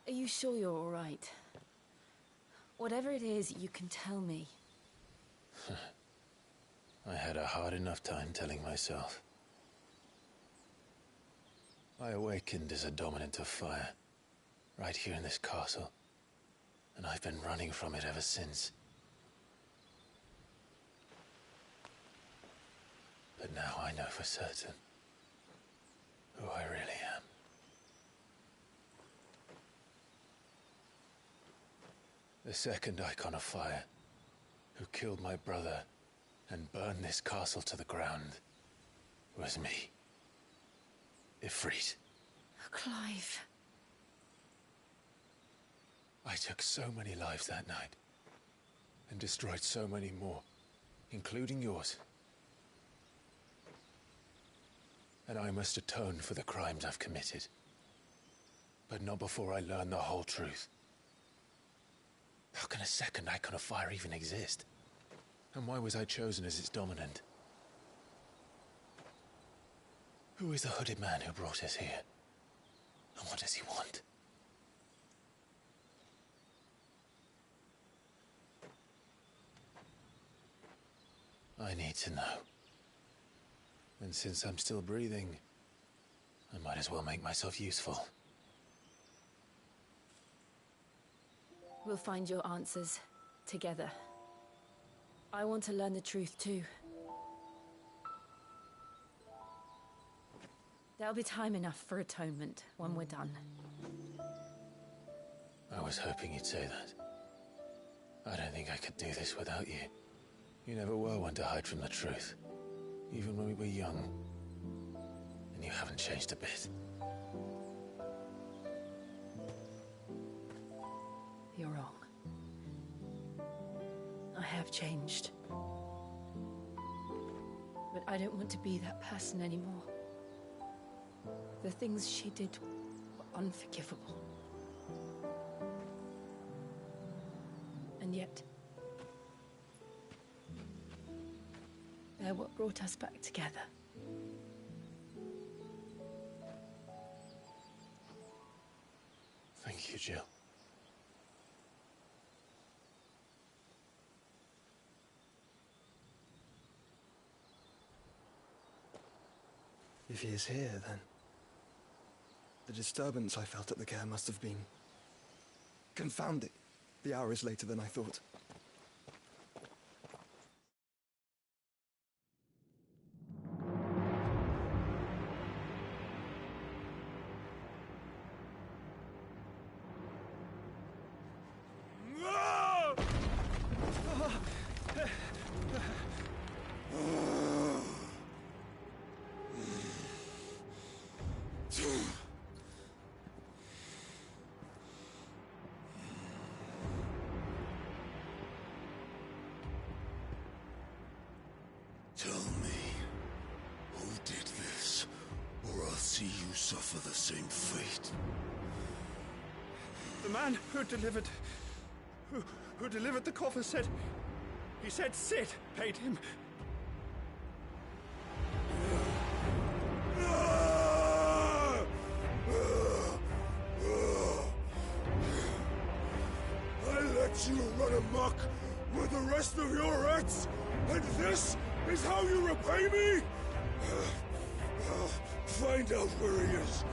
are you sure you're all right? Whatever it is, you can tell me. I had a hard enough time telling myself. I awakened as a dominant of fire, right here in this castle, and I've been running from it ever since. But now I know for certain who I really am. The second icon of fire, who killed my brother and burned this castle to the ground, was me. Ifrit. Clive. I took so many lives that night, and destroyed so many more, including yours. And I must atone for the crimes I've committed. But not before I learn the whole truth. How can a second icon of fire even exist? And why was I chosen as its dominant? Who is the hooded man who brought us here? And what does he want? I need to know. And since I'm still breathing, I might as well make myself useful. We'll find your answers together. I want to learn the truth too. There'll be time enough for atonement when we're done. I was hoping you'd say that. I don't think I could do this without you. You never were one to hide from the truth, even when we were young. And you haven't changed a bit. You're wrong. I have changed. But I don't want to be that person anymore. The things she did were unforgivable. And yet, they're what brought us back together. Thank you, Jill. If he is here, then the disturbance I felt at the care must have been... Confound it. The hour is later than I thought. Tell me, who did this, or I'll see you suffer the same fate. The man who delivered the coffer said... He said Sid paid him. I let you run amok with the rest of your rats, and this is how you repay me? Find out where he is.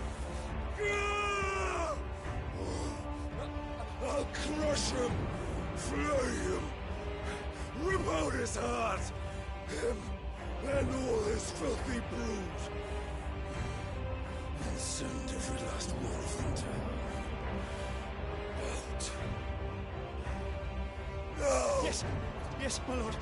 I'll crush him, flay him, rip out his heart, him and all his filthy brood, and send every last one of them to out. No! Yes, yes, my lord.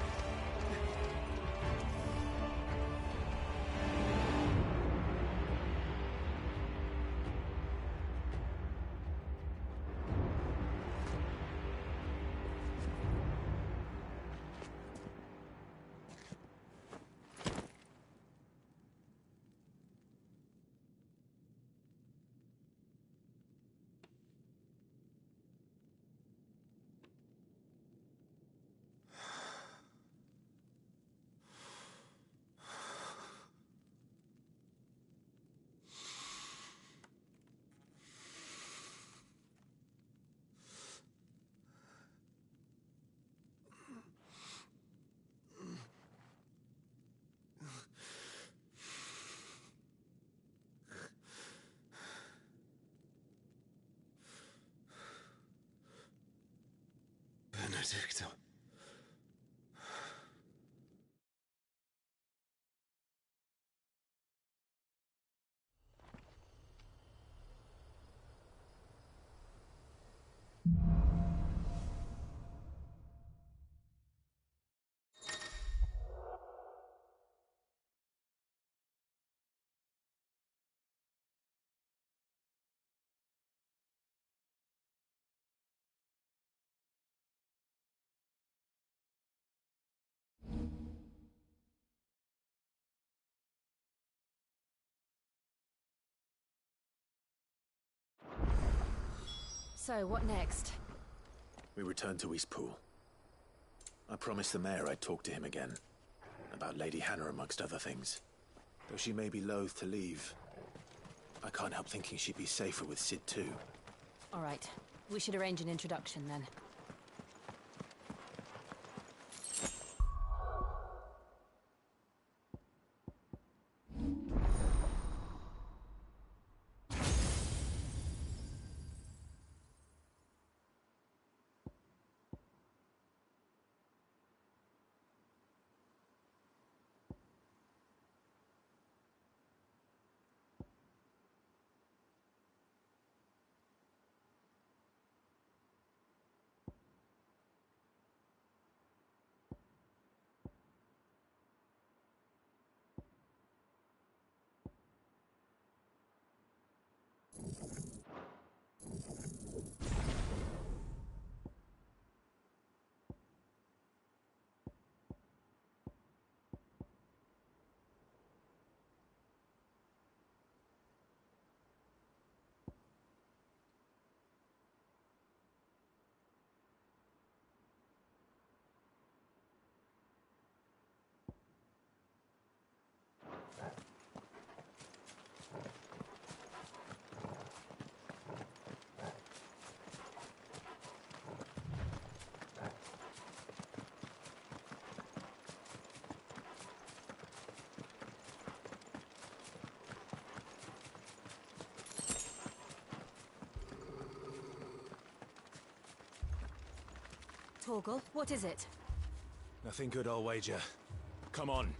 Benedicto. So, what next? We return to Eastpool. I promised the mayor I'd talk to him again. About Lady Hannah, amongst other things. Though she may be loath to leave, I can't help thinking she'd be safer with Sid too. All right. We should arrange an introduction then. Torgal, what is it? Nothing good, I'll wager. Come on.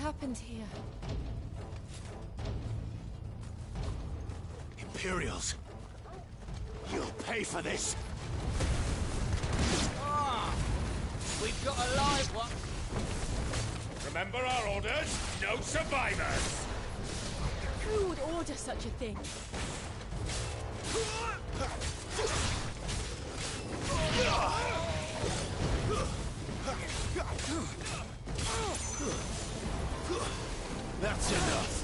happened here? Imperials. You'll pay for this. Ah! We've got a live one. Remember our orders? No survivors! Who would order such a thing? That's enough.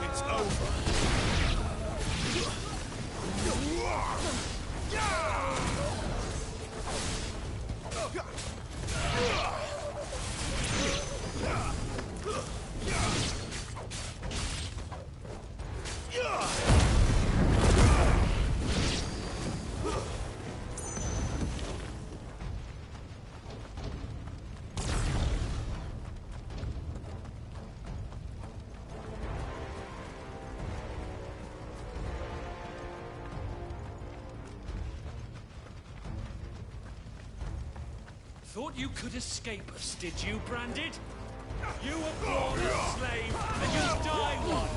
It's over. Thought you could escape us, did you, Branded? You were born a slave, and you'll die one.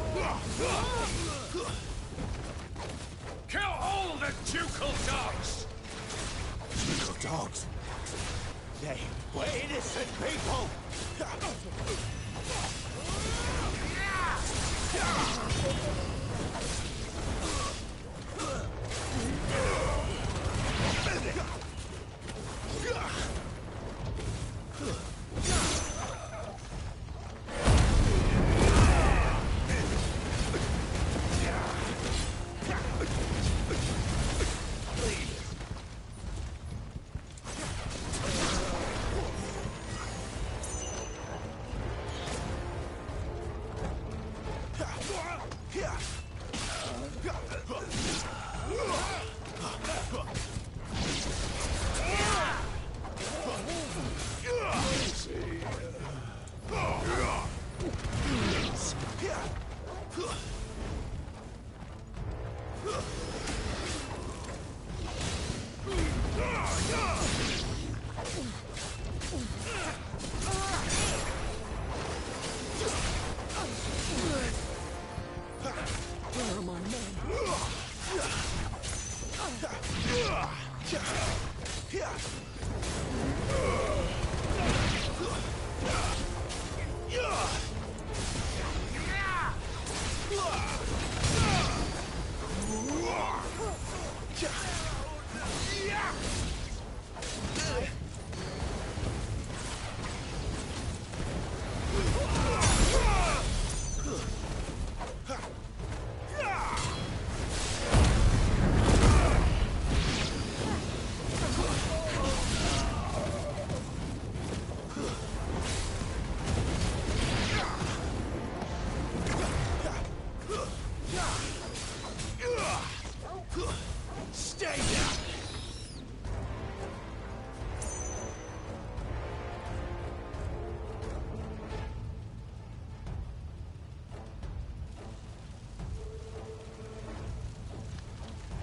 Kill all the ducal dogs! Ducal dogs? They were innocent people!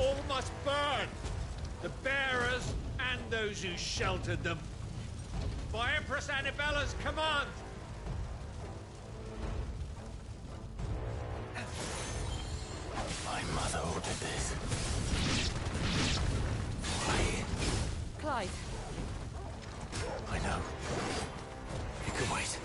All must burn! The bearers and those who sheltered them. By Empress Annabella's command! My mother ordered this. Why? Clive. I know. You can wait.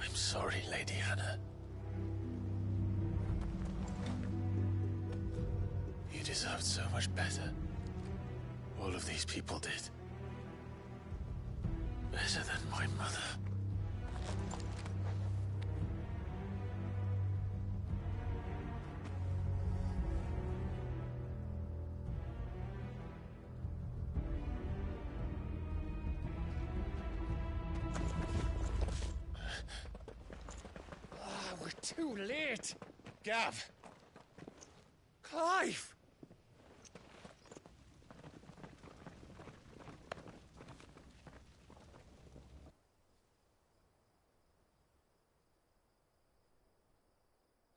I'm sorry, Lady Hannah. You deserved so much better. All of these people did. Better than my mother. We're too late. Gav. Clive.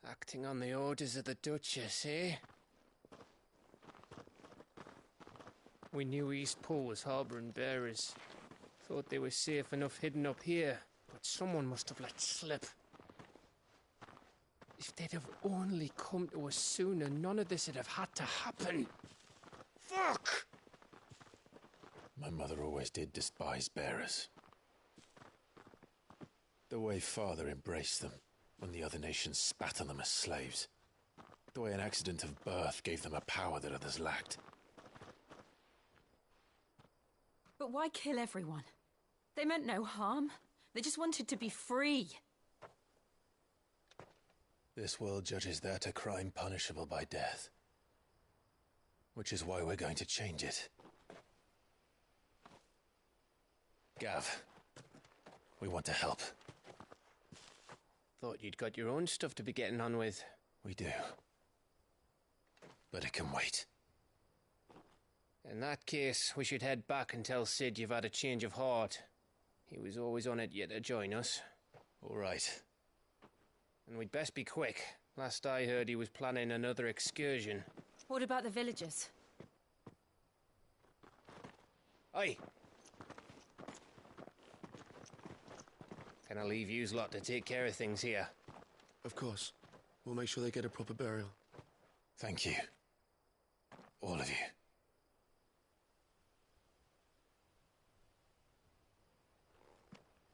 Acting on the orders of the Duchess, eh? We knew East Pool was harbouring bearers. Thought they were safe enough hidden up here, but someone must have let slip. If they'd have only come to us sooner, none of this would have had to happen. Fuck! My mother always did despise bearers. The way Father embraced them when the other nations spat on them as slaves. The way an accident of birth gave them a power that others lacked. But why kill everyone? They meant no harm. They just wanted to be free. This world judges that a crime punishable by death. Which is why we're going to change it. Gav, we want to help. Thought you'd got your own stuff to be getting on with. We do. But it can wait. In that case, we should head back and tell Sid you've had a change of heart. He was always on it yet to join us. All right. And we'd best be quick. Last I heard, he was planning another excursion. What about the villagers? Aye. Can I leave yous lot to take care of things here? Of course. We'll make sure they get a proper burial. Thank you. All of you.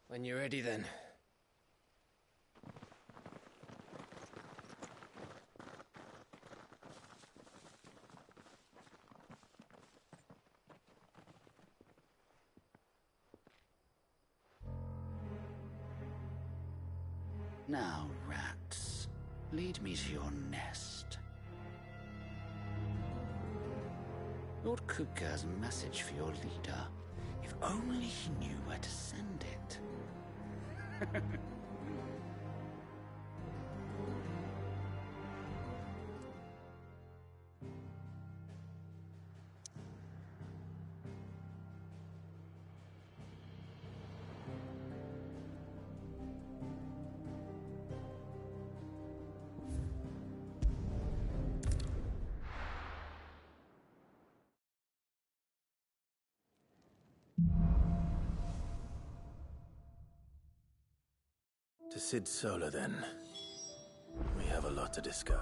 When you're ready, then. Now, rats, lead me to your nest. Lord Kuka has a message for your leader. If only he knew where to send it. To Sid Solar, then. We have a lot to discuss.